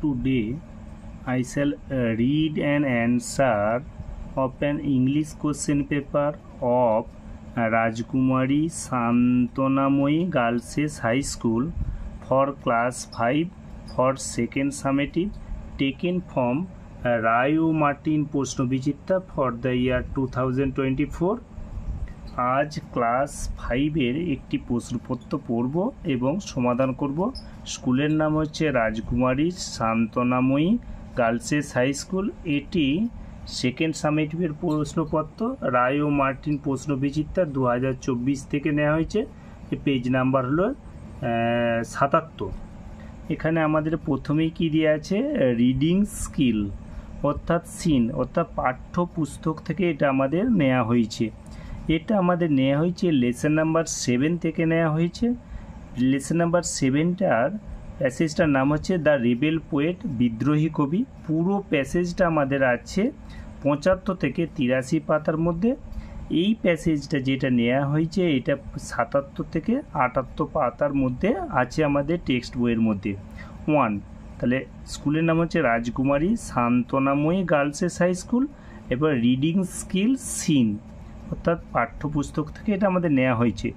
Today I shall read an answer of an English question paper of Rajkumari Santanamoyi Girls High School for class 5 for second summative taken from Rayo Martin Poshnobichitta for the year 2024. আজ class 5-এর একটি প্রশ্নপত্র পড়ব এবং সমাধান করব। স্কুলের নাম হচ্ছে রাজকুমারী শান্তনাময়ী গার্লস হাই স্কুল। এটি সেকেন্ড সামেটিভের প্রশ্নপত্র রায় ও মার্টিন প্রশ্নবিচিত্রা 2024 থেকে নেওয়া হয়েছে। পেজ নাম্বার হলো 77। এখানে আমাদের প্রথমেই কি দেওয়া আছে, রিডিং স্কিল অর্থাৎ সিন অর্থাৎ পাঠ্যপুস্তক থেকে এটা আমাদের নেওয়া হয়েছে। এটা আমাদের নেওয়া হয়েছে লেসন নাম্বার 7 থেকে নেওয়া হয়েছে। লেসন নাম্বার 7টার প্যাসেজটার নাম হচ্ছে দ্য রেবেল পোয়েট, বিদ্রোহী কবি। পুরো প্যাসেজটা আমাদের আছে 75 থেকে 83 পাতার মধ্যে। এই প্যাসেজটা যেটা নেওয়া হয়েছে এটা 77 থেকে 78 পাতার মধ্যে আছে আমাদের টেক্সট বইয়ের মধ্যে। 1, তাহলে স্কুলের নাম হচ্ছে রাজকুমারী শান্তনাময়ী গার্লস হাই স্কুল। এবার রিডিং স্কিল সিন অর্থাৎ পাঠ্যপুস্তক থেকে এটা আমাদের নেওয়া হয়েছে।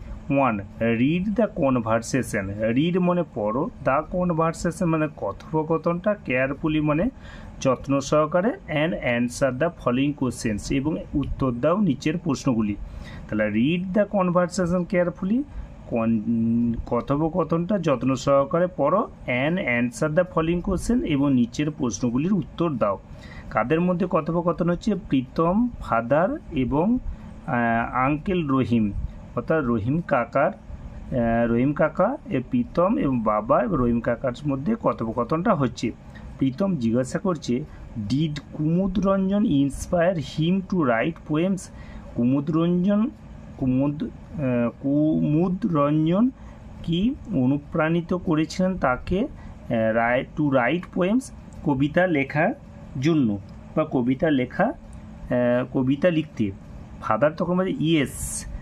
1, রিড দ্য কনভারসেশন। রিড মানে পড়ো, দ্য কনভারসেশন মানে কথোপকথনটা, কেয়ারফুলি মানে যত্ন সহকারে, and answer the following questions এবং উত্তর দাও নিচের প্রশ্নগুলি। তাহলে রিড দ্য কনভারসেশন কেয়ারফুলি, কথোপকথনটা যত্ন সহকারে পড়ো, and answer the following question এবং নিচের প্রশ্নগুলির উত্তর দাও। কাদের মধ্যে কথোপকথন হচ্ছে? প্রীতম ফাদার এবং আঙ্কেল রহিম অর্থাৎ রহিম কাকা প্রীতম এবং বাবা এবং রহিম কাকার মধ্যে কথোপকথনটা হচ্ছে। প্রীতম জিজ্ঞাসা করছে, did Kumud Ranjan inspire him to write poems? Kumud Ranjan কি অনুপ্রাণিত করেছিলেন তাকে টু রাইট পোয়েমস, কবিতা লেখার জন্য বা কবিতা লিখতে? ফাদার তখন বলছে ইয়েস।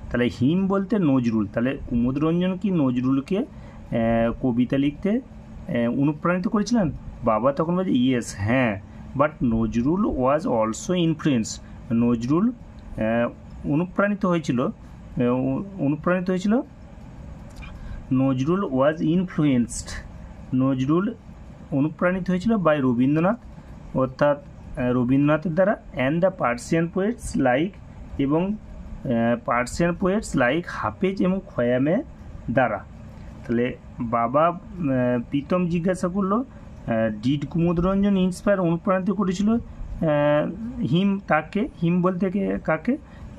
তাহলে হিম বলতে নজরুল, তাহলে কুমুদ রঞ্জন কি নজরুলকে কবিতা লিখতে অনুপ্রাণিত করেছিলেন? বাবা তখন বলছে ইয়েস, হ্যাঁ, but Nazrul was also influence. Nazrul অনুপ্রাণিত হয়েছিল নজরুল ওয়াজ ইনফ্লুয়েন্সড, নজরুল অনুপ্রাণিত হয়েছিল বাই রবীন্দ্রনাথ অর্থাৎ রবীন্দ্রনাথের দ্বারা, and the Persian poets like Hafez এবং খয়ামে দ্বারা। তাহলে বাবা প্রীতম জিজ্ঞাসা করলো, ডিড কুমুদ রঞ্জন ইন্সপায়ার অনুপ্রাণিত করেছিল হিম বলতে কাকে?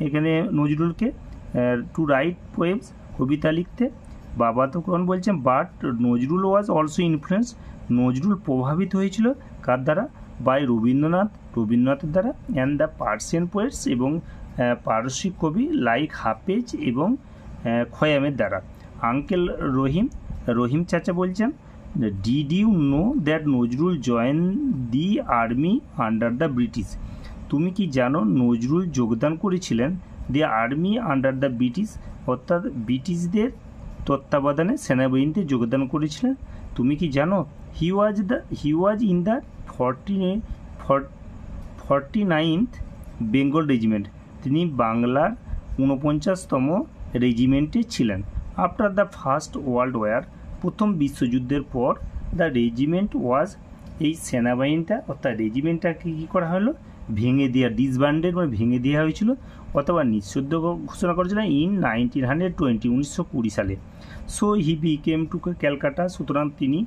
এখানে নজরুলকে টু রাইট পোয়েমস, কবিতা লিখতে। বাবা তখন বলছেন but Nazrul was also influence, Nazrul প্রভাবিত হয়েছিল কার দ্বারা? বাই রবীন্দ্রনাথের দ্বারা, অ্যান্ড দ্য পার্সিয়ান পোয়েটস এবং পারসিক কবি লাইক হাফেজ এবং খয়ামের দ্বারা। আঙ্কেল রহিম চাচা বলছেন, did you know that Nazrul join the army under the British? তুমি কি জানো নজরুল যোগদান করেছিলেন the army under the British অর্থাৎ ব্রিটিশদের তত্ত্বাবধানে সেনাবাহিনীতে যোগদান করেছিলেন? তুমি কি জানো? He was in the 49th Bengal regiment. তিনি বাংলার 49তম রেজিমেন্টে ছিলেন। After the first world war, প্রথম বিশ্বযুদ্ধের পর, দ্য রেজিমেন্ট ওয়াজ, এই সেনাবাহিনীটা অর্থাৎ রেজিমেন্টটাকে কী করা হলো? ভেঙে দেওয়া, ডিসব্যান্ডেড মানে ভেঙে দেওয়া হয়েছিল অথবা নিঃশব্দ ঘোষণা করেছিল ইন 1920 সালে। So he became to Calcutta, সুতরাং তিনি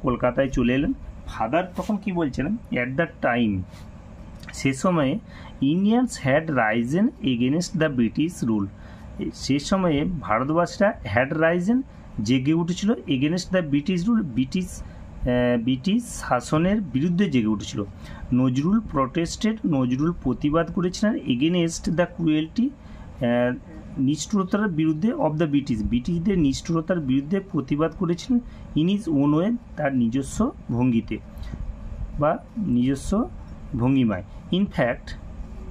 কলকাতায় চলে এলেন। ফাদার তখন কি বলছিলেন? অ্যাট দ্য টাইম, সে সময়ে Indians had risen against the British rule. সে সময়ে ভারতবাসীরা হ্যাড রাইজেন জেগে উঠেছিল against the British rule, British শাসনের বিরুদ্ধে জেগে উঠেছিল। নজরুল প্রোটেস্টেড, নজরুল প্রতিবাদ করেছিলেন এগেনস্ট দ্য ক্রুয়েলটি, নিষ্ঠুরতার বিরুদ্ধে, অব দ্য ব্রিটিশদের নিষ্ঠুরতার বিরুদ্ধে প্রতিবাদ করেছিলেন ইন ইজ ওন ওয়ে, তার নিজস্ব ভঙ্গিতে বা নিজস্ব ভঙ্গিমায়, ইনফ্যাক্ট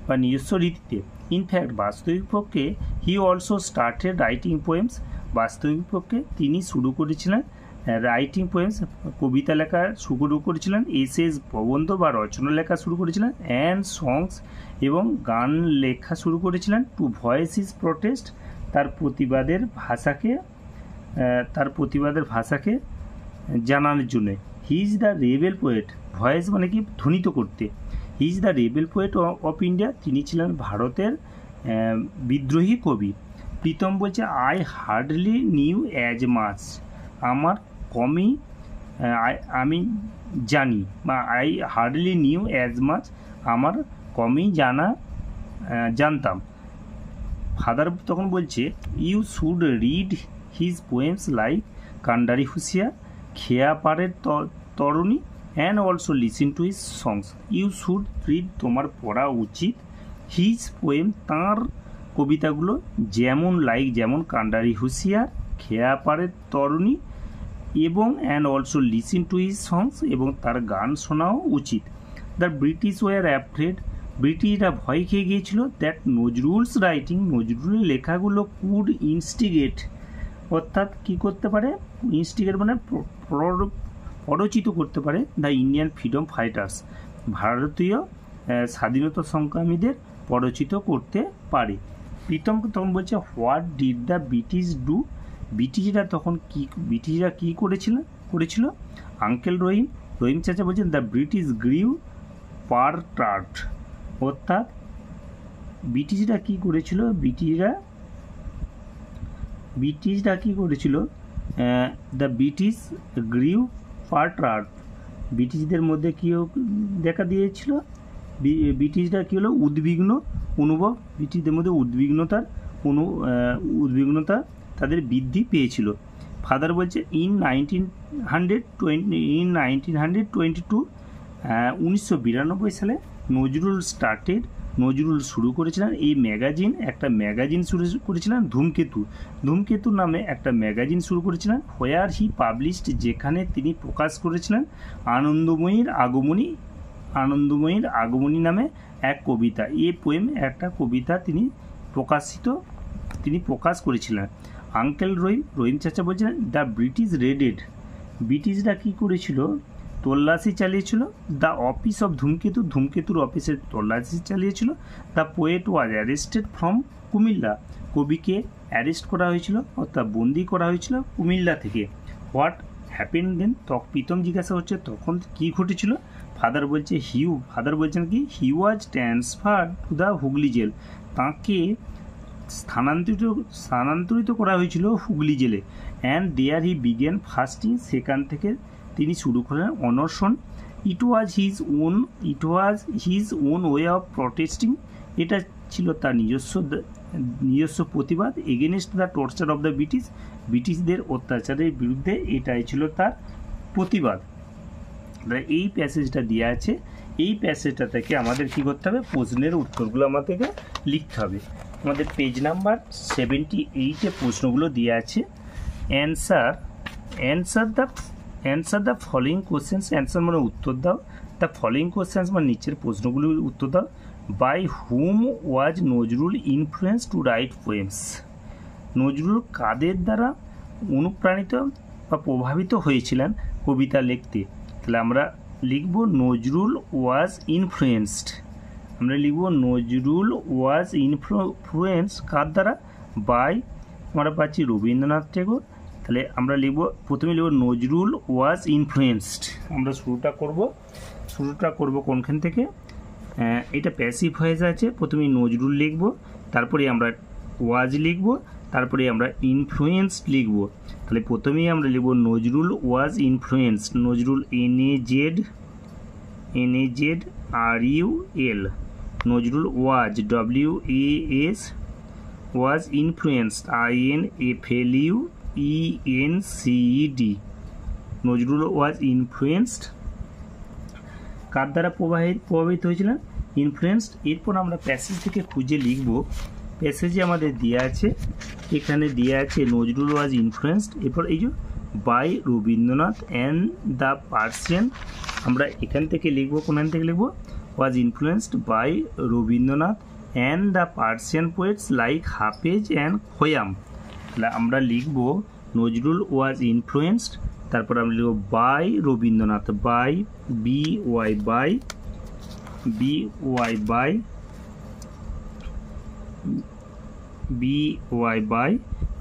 বা নিজস্ব রীতিতে। ইনফ্যাক্ট বাস্তবিক পক্ষে he also started writing poems, বাস্তবিক পক্ষে তিনি শুরু করেছিলেন রাইটিং পোয়েমস কবিতা লেখা শুরু করেছিলেন, এসেস প্রবন্ধ বা রচনা লেখা শুরু করেছিলেন, অ্যান্ড সংস এবং গান লেখা শুরু করেছিলেন, টু ভয়েস ইজ প্রোটেস্ট তার প্রতিবাদের ভাষাকে জানানোর জন্য। He is the rebel poet, voice মানে কি ধ্বনিত করতে, he is the rebel poet of India, তিনি ছিলেন ভারতের বিদ্রোহী কবি। প্রীতম বলছে I hardly knew as much, আমার কমই আমি জানি, বা I hardly knew as much, আমার কমই জানতাম। ফাদার তখন বলছে you should read his poems like Kandari Hushiyar, Kheya Parer Taruni, and also listen to his songs, you should read, তোমার পড়া উচিত, হিজ পোয়েম, তাঁর কবিতাগুলো, যেমন কান্ডারি হুঁশিয়ার, খেয়া পাড়ের তরুণী, এবং and also listen to his songs, এবং তার গান শোনাও উচিত। দ্য ব্রিটিশ ওয়ার অ্যাফ্রেড, ব্রিটিশরা ভয় খেয়ে গিয়েছিল, দ্যাট নজরুলস রাইটিং, নজরুলের লেখাগুলো কুড ইনস্টিগেট, অর্থাৎ কী করতে পারে, ইনস্টিগেট মানে প্ররোচিত করতে পারে, দ্য ইন্ডিয়ান ফ্রিডম ফাইটার্স, ভারতীয় স্বাধীনতা সংগ্রামীদের প্ররোচিত করতে পারে। প্রীতম তখন বলছে what did the British do, ব্রিটিশরা কী করেছিল। আঙ্কেল রহিম চাচা বলছেন দ্য ব্রিটিশ গ্রিউ পারটার্ড, অর্থাৎ ব্রিটিশরা কী করেছিল, দ্য ব্রিটিশ গ্রিউ পারটার্ড, ব্রিটিশদের মধ্যে কী দেখা দিয়েছিল, ব্রিটিশরা কী হলো উদ্বিগ্ন অনুভব, ব্রিটিশদের মধ্যে উদ্বিগ্নতা তাদের বৃদ্ধি পেয়েছিল। ফাদার বলছে ইন 1922 1992 সালে নজরুল শুরু করেছিলেন একটা ম্যাগাজিন শুরু করেছিলেন, ধূমকেতু নামে একটা ম্যাগাজিন শুরু করেছিলেন, হোয়ার হি পাবলিশড, যেখানে তিনি প্রকাশ করেছিলেন আনন্দময়ীর আগমনী নামে এক কবিতা, পোয়েম, একটা কবিতা তিনি প্রকাশ করেছিলেন। আঙ্কেল রহিম চাচা বলছেন দ্য ব্রিটিশ রেডেড, ব্রিটিশরা কী করেছিল, তল্লাশি চালিয়েছিল, দ্য অফিস অফ ধূমকেতুর অফিসে তল্লাশি চালিয়েছিল, the poet was arrested from Comilla, কবিকে অ্যারেস্ট করা হয়েছিল, অর্থাৎ বন্দি করা হয়েছিল কুমিল্লা থেকে। হোয়াট হ্যাপেন দেন, প্রীতম জিজ্ঞাসা হচ্ছে তখন কী ঘটেছিল। ফাদার বলছেন কি he was transfer to the Hooghly jail, তাঁকে স্থানান্তরিত করা হয়েছিল হুগলি জেলে, and there he began fasting, সেখান থেকে তিনি শুরু করলেন অনশন। It was his own way of protesting, এটা ছিল তার নিজস্ব প্রতিবাদ, against the torture of the ব্রিটিশদের অত্যাচারের বিরুদ্ধে, এটাই ছিল তার প্রতিবাদ। এই প্যাসেজটা দেওয়া আছে, এই প্যাসেজটা থেকে আমাদের কী করতে হবে, প্রশ্নের উত্তরগুলো আমাদেরকে লিখতে হবে। আমাদের পেজ নাম্বার 78-এ প্রশ্নগুলো দেওয়া আছে। Answer the following questions, answer মানে উত্তর দাও, দ্য ফলোয়িং কোশ্চেন্স মানে নিচের প্রশ্নগুলোর উত্তর দাও। By whom was Nazrul influence to write poems, Nazrul কাদের দ্বারা অনুপ্রাণিত বা প্রভাবিত হয়েছিলেন কবিতা লিখতে। তাহলে আমরা লিখব নজরুল ওয়াজ ইনফ্লুয়েন্সড, কার দ্বারা, বাই, আমরা পাচ্ছি রবীন্দ্রনাথ ঠাকুর। তাহলে আমরা প্রথমে লিখব নজরুল ওয়াজ ইনফ্লুয়েন্সড। আমরা শুরুটা করব কোনখান থেকে, এটা প্যাসিভ ভয়েস আছে, প্রথমে নজরুল লিখব, তারপরে আমরা ওয়াজ লিখব, তারপরে আমরা ইনফ্লুয়েন্সড লিখব। তাহলে প্রথমেই আমরা লিখব Nazrul was influenced, Nazrul NAZRUL, Nazrul was WAS, was influenced INFLUENCED, Nazrul was influenced কার দ্বারা প্রভাবিত হয়েছিলেন, ইনফ্লুয়েন্সড। এরপর আমরা প্যাসেজ থেকে খুঁজে লিখব, প্যাসেজে আমাদের দেওয়া আছে, এখানে দেওয়া আছে নজরুল ওয়াজ ইনফ্লুয়েন্সড, এরপর এই যে by Rabindranath and the Persian, আমরা এখান থেকে লিখব, কোনখান থেকে লিখব, was influenced by Rabindranath and the Persian poets like Hafez and Khayyam. তাহলে আমরা লিখব নজরুল ওয়াজ ইনফ্লুয়েন্সড তারপর আমরা লিখব by Rabindranath, by by by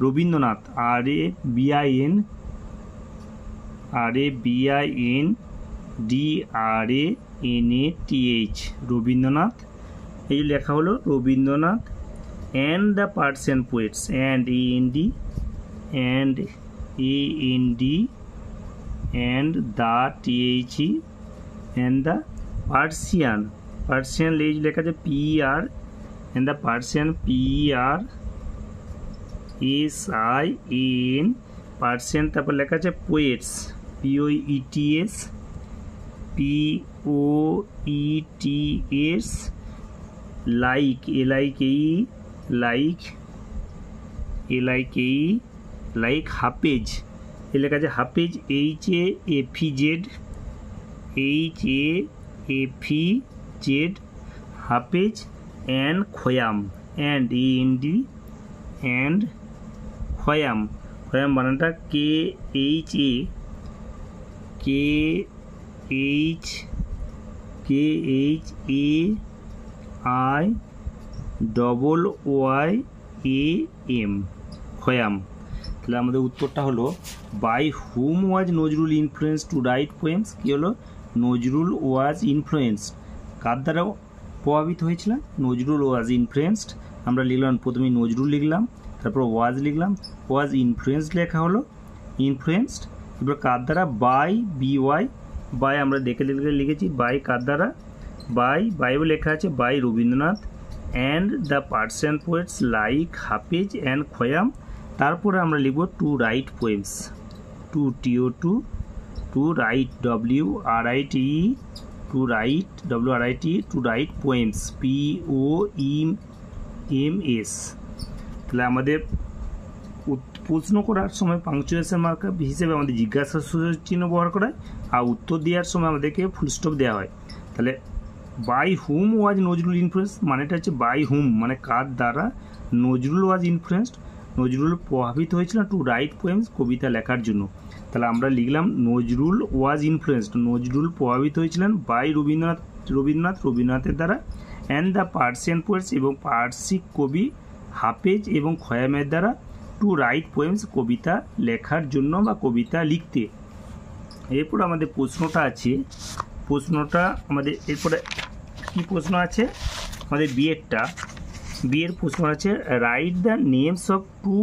Rabindranath, RABINDRANATH Rabindranath. এই লেখা হলো Rabindranath. And the Persian poets, and AND and the THE and the Persian, Persian লেখা আছে PER, and the Persian PERSIAN, Persian. তারপর লেখা আছে পোয়েটস, POETS, লাইক লাইক হাফেজ, এ লেখা আছে Hafez HAFEZ Hafez. And Khayyam, and AND and Khayyam, Khayyam বানানটা KHAYAM Khayyam. তাহলে আমাদের উত্তরটা হলো by whom was Nazrul influence to write poems. কী হলো? নজরুল ওয়াজ ইনফ্লুয়েন্সড, কার দ্বারা প্রভাবিত হয়েছিল? Nazrul was influenced. আমরা লিখলাম প্রথমে নজরুল লিখলাম, তারপর ওয়াজ লিখলাম, ওয়াজ ইনফ্লুয়েন্সড লেখা হলো, ইনফ্লুয়েন্সড। এবার কার দ্বারা? বাই বাই আমরা দেখে লিখেছি বাই কার দ্বারা? বাইও লেখা আছে by Rabindranath. And the Persian poets like Hafez and Khayyam. তারপরে আমরা লিখব to write poems, to write to write poems POEMS। তাহলে আমাদের প্রশ্ন করার সময় পাংচুয়েশন মার্কার হিসেবে আমাদের জিজ্ঞাসা চিহ্ন ব্যবহার করা হয়, আর উত্তর দেওয়ার সময় আমাদেরকে ফুল স্টপ দেওয়া হয়। তাহলে by whom was Nazrul influence মানেটা হচ্ছে বাই হুম মানে কার দ্বারা নজরুল ওয়াজ ইনফ্লুয়েন্সড, নজরুল প্রভাবিত হয়েছিল টু রাইট পোয়েমস কবিতা লেখার জন্য। তাহলে আমরা লিখলাম নজরুল ওয়াজ ইনফ্লুয়েন্সড, নজরুল প্রভাবিত হয়েছিলেন বাই রবীন্দ্রনাথের দ্বারা। অ্যান্ড দ্য পার্সিয়ান পোয়েটস এবং পার্সিক কবি হাফেজ এবং খয়ামের দ্বারা টু রাইট পোয়েমস কবিতা লেখার জন্য বা কবিতা লিখতে। এরপর আমাদের প্রশ্নটা আছে, প্রশ্নটা আমাদের এরপরে কী প্রশ্ন আছে আমাদের বিয়ের প্রশ্ন আছে write the names of two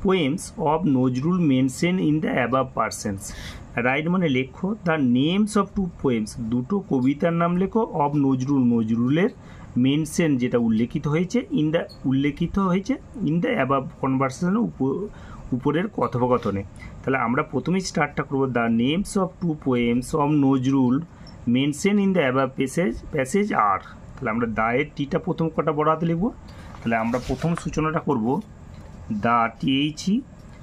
poems of Nazrul mention in the above persons. Write মানে লেখো the names of two poems, দুটো কবিতার নাম লেখো, অফ নজরুলের মেনশন যেটা উল্লেখিত হয়েছে ইন দ্য অ্যাবাভ কনভারসেশন উপরের কথোপকথনে। তাহলে আমরা প্রথমেই স্টার্টটা করবো the names of two poems of Nazrul mention in the above passage are. তাহলে আমরা দায়ের টিটা প্রথম কটা বড় হাতে লিখবো। তাহলে আমরা প্রথম সূচনাটা করব দ্য THE।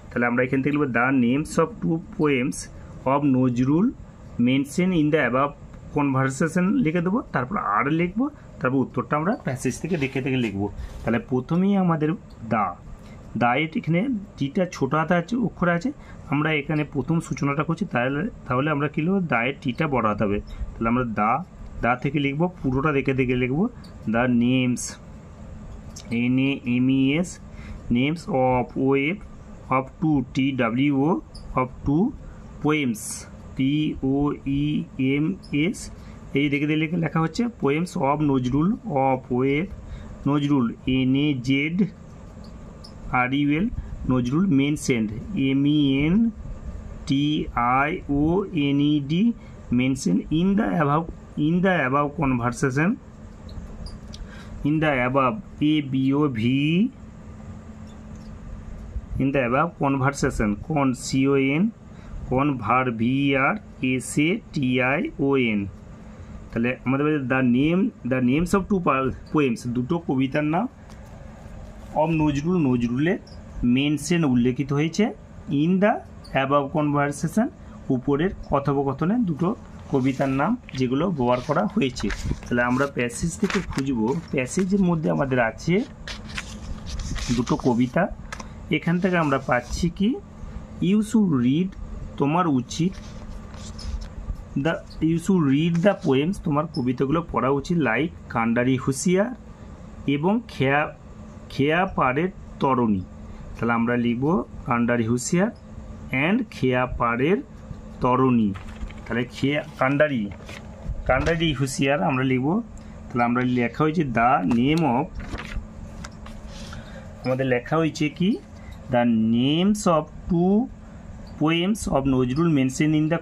তাহলে আমরা এখান থেকে লিখব the names of two poems of Nazrul mention in the above conversation লিখে দেবো, তারপর আর লিখবো, তারপর উত্তরটা আমরা প্যাসেজ থেকে দেখে লিখবো। তাহলে প্রথমেই আমাদের দায়ের এখানে টিটা ছোটো হাতে আছে অক্ষরে আছে, আমরা এখানে প্রথম সূচনাটা করছি, তাহলে আমরা কী লিখবো দায়ের টিটা বড় হাতে হবে। তাহলে আমরা দা থেকে লিখবো, পুরোটা দেখে লিখবো the names NAMES names of of two TWO of two poems POEMS। এই দেখে লেখা হচ্ছে poems of Nazrul Nazrul NAZRUL Nazrul mentioned MENTIONED mention in the above conversation in the above ABOV in the above conversation converb VERSATION। তাহলে আমাদের the names of two poems দুটো কবিতার নাম of নজরুলের মেনশন উল্লেখিত হয়েছে ইন দ্য অ্যাবাভ কনভারসেশন উপরের কথোপকথনে দুটো কবিতার নাম যেগুলো ব্যবহার করা হয়েছে। তাহলে আমরা প্যাসেজ থেকে খুঁজব, প্যাসেজের মধ্যে আমাদের আছে দুটো কবিতা। এখান থেকে আমরা পাচ্ছি কি ইউ শুড রিড তোমার উচিত you should read the poems, তোমার কবিতাগুলো পড়া উচিত, লাইক কান্ডারি হুঁশিয়ার এবং খেয়া পাড়ের তরণী। তাহলে আমরা লিখব কান্ডারি হুঁশিয়ার অ্যান্ড খেয়া পাড়ের তরণী। তাহলে কান্ডারি হুঁশিয়ার আমরা লিখব। তাহলে আমরা লেখা হয়েছে দ্য নেম অফ, আমাদের লেখা হয়েছে কি, the names of two poems of Nazrul mention in the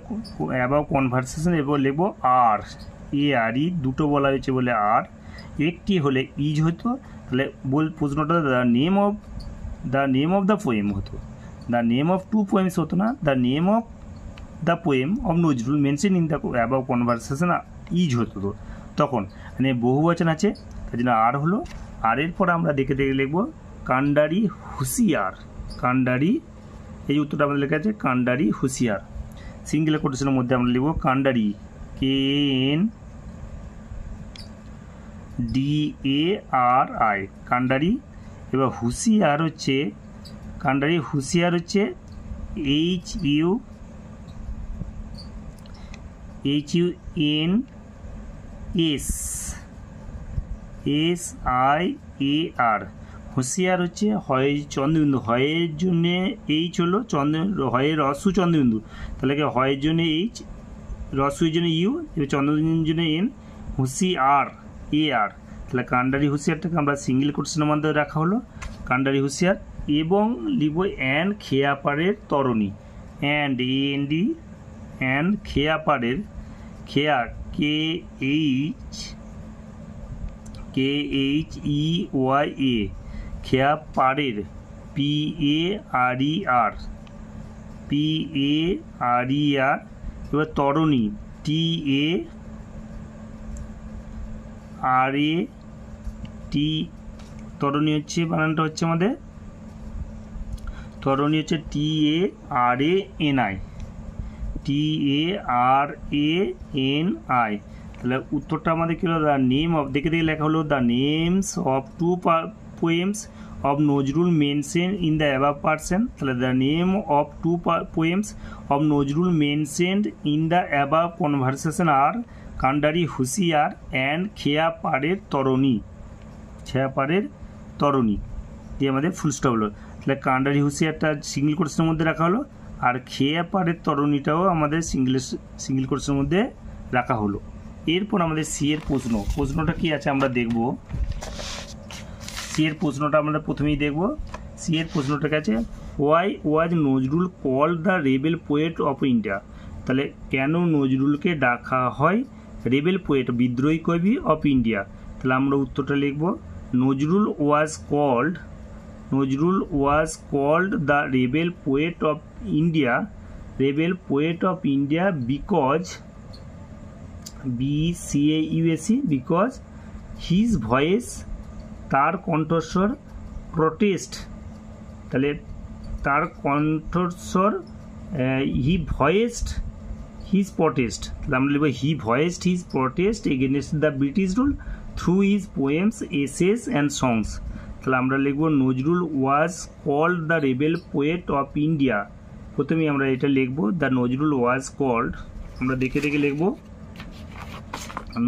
above conversation, এবং লিখব আর ই, দুটো বলা হয়েছে বলে আর, একটি হলে ইজ হতো। তাহলে প্রশ্নটা the name of the poem হতো, the name of two poems হতো না, the name of the poem of Nazrul mention in the above conversation is হতো। তো তখন মানে বহু বচন আছে, তার জন্য আর হলো। আর এর পর আমরা দেখে লিখব কান্ডারি হুঁশিয়ার। কান্ডারি, এই উত্তরটা আমাদের লেখা আছে কান্ডারি হুঁশিয়ার। সিঙ্গেল কোটেশনের মধ্যে আমরা লিখব কান্ডারি, KNDARI, কান্ডারি। এবার হুঁশিয়ার হচ্ছে, কান্ডারি হুঁশিয়ার হচ্ছে HUNSSIAR। হুঁশিয়ার হচ্ছে হয় চন্দ্রবিন্দু, হয়ের জন্য এইচ হলো হয়ের রস্যু চন্দ্রবিন্দু, তাহলে কি হয়ের জন্য এইচ, রস্যুর জন্য ইউ, এবার চন্দ্রবিন্দুর জন্য এন, হুঁশিয়ার AR। তাহলে কান্ডারি হুঁশিয়ারটাকে আমরা সিঙ্গেল কোটেশনের মধ্যে রাখা হলো কান্ডারি হুঁশিয়ার, এবং লিখব অ্যান্ড খেয়া পাড়ের তরণী, অ্যান্ড AND অ্যান্ড খেয়া পাড়ের, খেয়া KHEYA, খেয়া পাড়ের PARER, এবার তরণী TARAT, তরণী হচ্ছে বানানটা হচ্ছে আমাদের, তরণী হচ্ছে TARANI। তাহলে উত্তরটা আমাদের কী হলো, দ্য নেম অফ, দেখে লেখা হলো the names of two poems of Nazrul mention in the above person. তাহলে the name of two poems of Nazrul mentioned in the above conversation are Kandari Hushiyar and খেয়া পাড়ের তরণী, দিয়ে আমাদের ফুল স্টপ হলো। তাহলে কান্ডারি হুঁশিয়ারটা সিঙ্গেল কোটেশনের মধ্যে রাখা হলো, আর খেয়া পাড়ের তরণীটাও আমাদের সিঙ্গেল কোটেশনের মধ্যে রাখা হলো। এরপর আমাদের সি এর প্রশ্নটা কি আছে আমরা দেখব। সি এর প্রশ্নটা আমরা প্রথমেই দেখব। সি এর প্রশ্নটাকে আছে why was Nazrul called the rebel poet of India. তাহলে কেন নজরুলকে ডাকা হয় রেবেল পোয়েট, বিদ্রোহী কবি অফ ইন্ডিয়া। তাহলে আমরা উত্তরটা লিখব Nazrul was called the rebel poet of India because BCAUSE, because his voice, তার কণ্ঠস্বর, প্রোটেস্ট, তাহলে তার কণ্ঠস্বর, হি ভয়েসড হিজ প্রোটেস্ট, তাহলে আমরা লিখব he voiced his protest against the British rule through his poems, essays and songs. তাহলে আমরা লিখব Nazrul was called the rebel poet of India. প্রথমেই আমরা এটা লিখব দ্য নজরুল ওয়াজ কল্ড, আমরা দেখে লিখব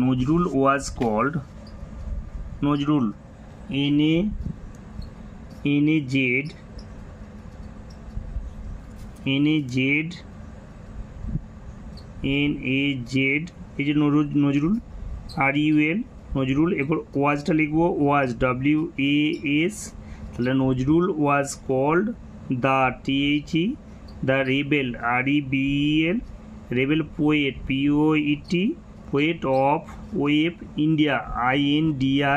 Nazrul was called, Nazrul NAZ এই যে নজরুল RUL, নজরুল। এরপর ওয়াজটা লিখব ওয়াজ WAS, তাহলে Nazrul was called the THE, the rebel REBEL, rebel poet POET, poet of India INDIA।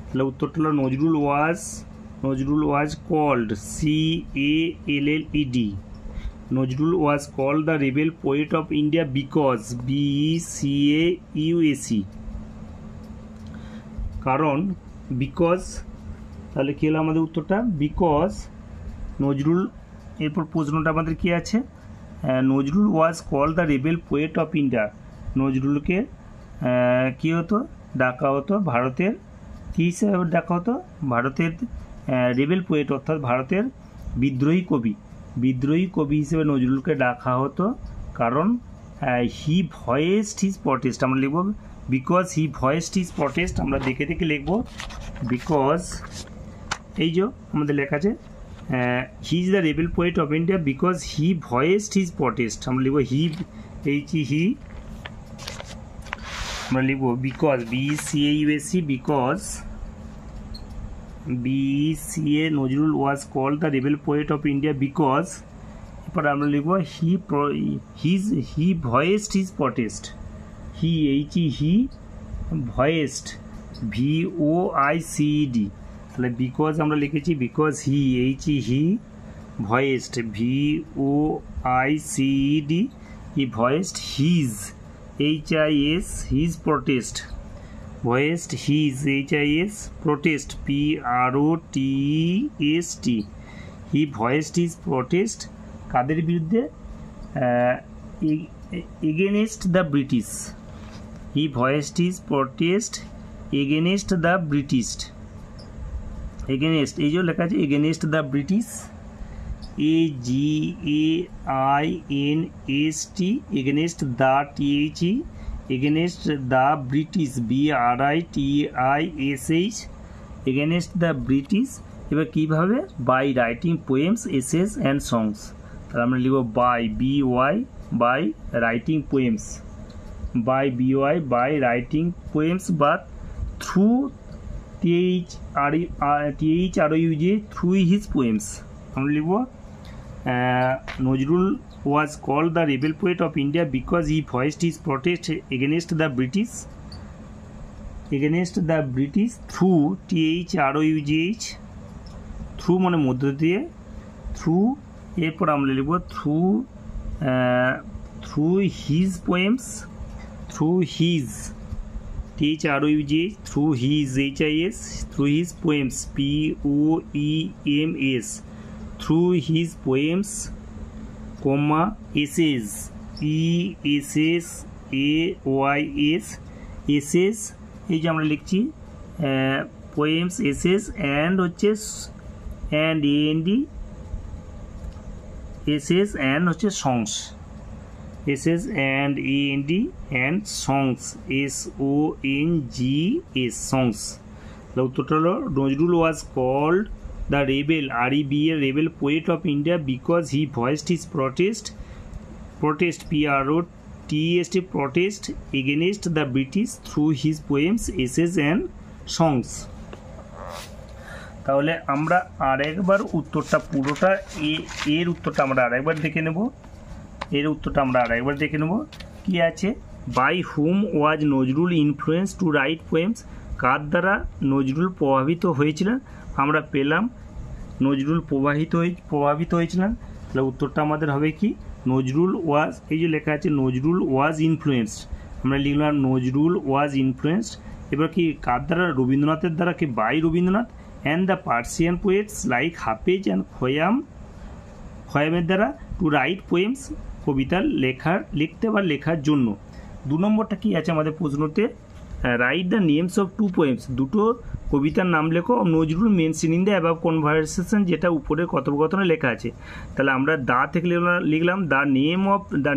তাহলে উত্তরটা হলো Nazrul was called CALLED, Nazrul was called the rebel poet of India because BCAUSE, কারণ বিকজ, তাহলে কী হলো আমাদের উত্তরটা বিকজ নজরুল। এরপর প্রশ্নটা আমাদের কি আছে, Nazrul was called the rebel poet of India, নজরুলকে কী হতো, ডাকা হতো ভারতের কী হিসাবে ডাকা হতো, ভারতের রেবেল পোয়েট, অর্থাৎ ভারতের বিদ্রোহী কবি বিদ্রোহী কবি হিসেবে নজরুলকে ডাকা হতো, কারণ হি ভয়েসড হিজ প্রটেস্ট। আমরা লিখব because he voiced his protest. আমরা দেখে দেখে লিখব বিকজ, এই যে আমাদের লেখা আছে he is the rebel poet of India because he voiced his protest. আমরা লিখব হি, হি আমরা লিখব because, BCAUSE, because BCA Nazrul was called the rebel poet of India because, এরপর আমরা লিখব he voiced his protest. He voiced, VOICED। তাহলে because আমরা লিখেছি because he voiced, VOICED, he voiced his, HIS protest, voiced his HIS protest, PROTEST, he voiced his protest কাদের বিরুদ্ধে? against the British, he voiced his protest against the British, against, এই যে লেখা আছে against the British, AGAINST, against the THE, against the British, BRITISH, against the British। এবার কীভাবে? by writing poems, essays and songs। তাহলে আমরা লিখব by, BY, by writing poems, by BY, by writing poems, বা through, THROUG, through his poems। আমরা লিখব Nazrul was called the rebel poet of India because he voiced his protest against the British, through, THROUGH, through মানে মধ্য দিয়ে, through, এরপর আমরা লিখব through his poems, through his, THROUGH, through his, HIS, through his poems, POEMS, through his poems, comma, essays, ESSAYS, essays, এই যে আমরা লিখছি poems, essays and হচ্ছে and AND, essays and হচ্ছে songs, essays and AND and songs, SONGS, songs। উত্তরটা হলো Nazrul was called the rebel, REBEL, rebel poet of India because he voiced his protest, PROTEST, protest against the British through his poems, essays and songs। তাহলে আমরা আরেকবার উত্তরটা পুরোটা, এর উত্তরটা আমরা আরেকবার দেখে নেব, কি আছে? by whom was Nazrul influenced to write poems, কার দ্বারা নজরুল প্রভাবিত হয়েছিলেন? আমরা পেলাম নজরুল প্রভাবিত হয়েছিলেন। তাহলে উত্তরটা আমাদের হবে কি? নজরুল ওয়াজ, এই যে লেখা আছে নজরুল ওয়াজ ইনফ্লুয়েন্সড, আমরা লিখলাম নজরুল ওয়াজ ইনফ্লুয়েন্সড। এবার কি কার দ্বারা? রবীন্দ্রনাথের দ্বারা, কি by Rabindranath and the Persian poets like Hafez and খয়ামের দ্বারা টু রাইট পোয়েমস, কবিতা লিখতে বা লেখার জন্য। 2 নম্বরটা কি আছে আমাদের প্রশ্নতে? Write the names of 2 poems, দুটো কবিতার নাম লেখো Nazrul mention in the above conversation, যেটা উপরের কথোপকথনে লেখা আছে। তাহলে আমরা থেকে লিখলাম the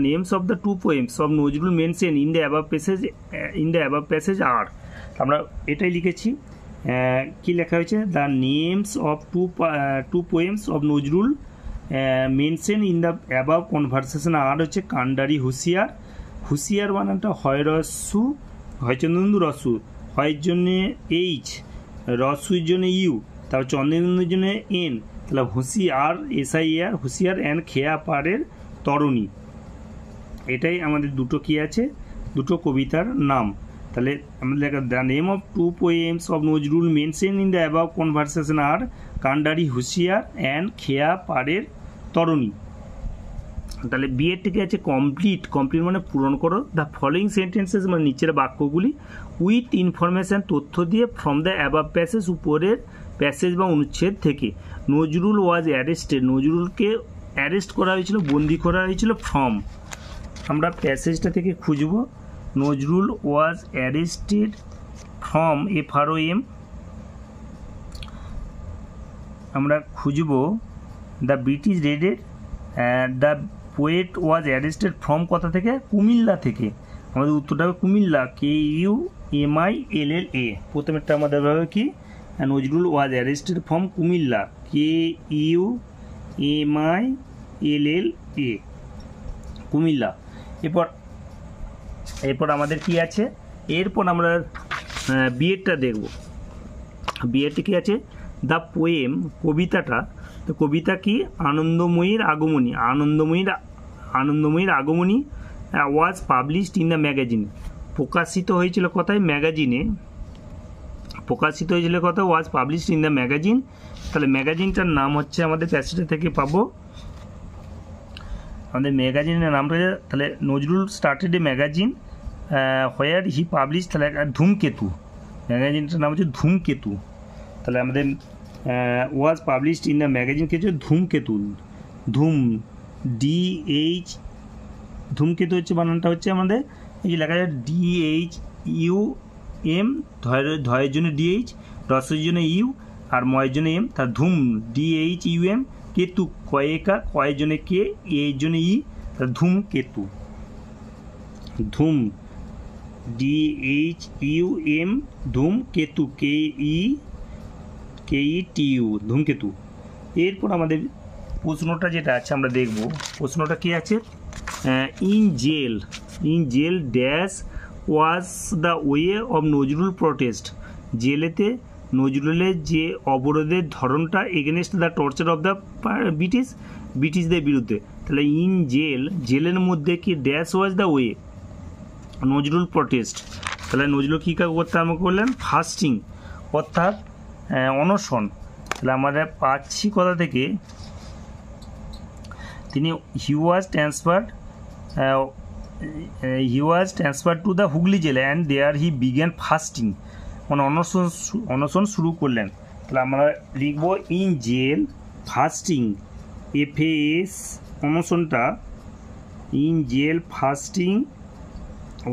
names of the 2 poems of Nazrul mention in the above passage are, আমরা এটাই লিখেছি। কি লেখা হয়েছে? The names of 2 poems of Nazrul mention in the above conversation are হচ্ছে কান্ডারি হুঁশিয়ার। হুঁশিয়ার বানানটা হয় রস্যু, হয় চন্দ্রবিন্দু রস্যু, হয়ের জন্যে H, রস্যুর জন্যে U, তারপর চন্দ্রবিন্দুর জন্যে N। তাহলে হুঁশিয়ার, SIAR, হুঁশিয়ার অ্যান্ড খেয়া পাড়ের তরণী। এটাই আমাদের দুটো কি আছে? দুটো কবিতার নাম। তাহলে আমাদের লেখা the name of 2 poems of Nazrul mention in the above conversation are Kandari Hushiyar and খেয়া পাড়ের তরণী। তাহলে বিয়ের থেকে আছে কমপ্লিট মানে পূরণ করো দ্য ফলোয়িং সেন্টেন্সেস, মানে নিচের বাক্যগুলি উইথ ইনফরমেশান, তথ্য দিয়ে, ফ্রম দ্য অ্যাবাভ প্যাসেজ, উপরের প্যাসেজ বা অনুচ্ছেদ থেকে। নজরুল ওয়াজ অ্যারেস্টেড, নজরুলকে অ্যারেস্ট করা হয়েছিল, বন্দি করা হয়েছিল। ফ্রম, আমরা প্যাসেজটা থেকে খুঁজব। Nazrul was arrested from, FROM, আমরা খুঁজব the British raided the poet was arrested from কোথা থেকে? কুমিল্লা থেকে। আমাদের উত্তরটা হবে কুমিল্লা, KUMILLA। প্রথমেরটা আমাদের হবে কি? Nazrul was arrested from Comilla, KUMILLA, Comilla. এরপর আমাদের কি আছে? এরপর আমরা বিএডটা দেখব। বিএডটা কি আছে? দ্য পোয়েম, কবিতাটা, তো কবিতা কি? আনন্দময়ীর আগমনী, আনন্দময়ীর আগমনী was published in the magazine, প্রকাশিত হয়েছিল কোথায়? ম্যাগাজিনে প্রকাশিত হয়েছিল কোথায়? Was published in the magazine. তাহলে ম্যাগাজিনটার নাম হচ্ছে, আমাদের প্যাসেজটা থেকে পাবো, আমাদের ম্যাগাজিনের নামটা, তাহলে Nazrul started a magazine where he publish, তাহলে ধূমকেতু, ম্যাগাজিনটার নাম হচ্ছে ধূমকেতু। তাহলে আমাদের was published in the magazine কি হচ্ছে? ধূমকেতু, DH, ধূমকেতু হচ্ছে বানানটা হচ্ছে আমাদের এই যে লেখা যায় DHUM, ধয়ের জন্য DH, রসের জন্য ইউ, আর ময়ের জন্য এম, তার ধূম DHUM, কেতু কয়েকার, কয়ের জন্য কে, এর জন্য ই, তার ধূমকেতু, ধূম DHUM, ধূমকেতু, KETU, ধূমকেতু। এরপর আমাদের প্রশ্নটা যেটা আছে আমরা দেখব, প্রশ্নটা কি আছে? In jail dash was the way of Nazrul protest, জেলেতে নজরুলের যে অবরোধের ধরনটা against the torture of the ব্রিটিশদের বিরুদ্ধে। তাহলে ইন জেলের মধ্যে কি dash was the way Nazrul protest, তাহলে নজরুল কী করতে আরম্ভ করলেন? ফাস্টিং, অর্থাৎ অনশন। তাহলে আমরা পাচ্ছি কথা থেকে, তিনি he was transferred to the Hooghly jail and there he began fasting, মানে অনশন শুরু করলেন। তাহলে আমরা লিখব ইন জেল ফাস্টিং, FAS, অনশনটা, in jail fasting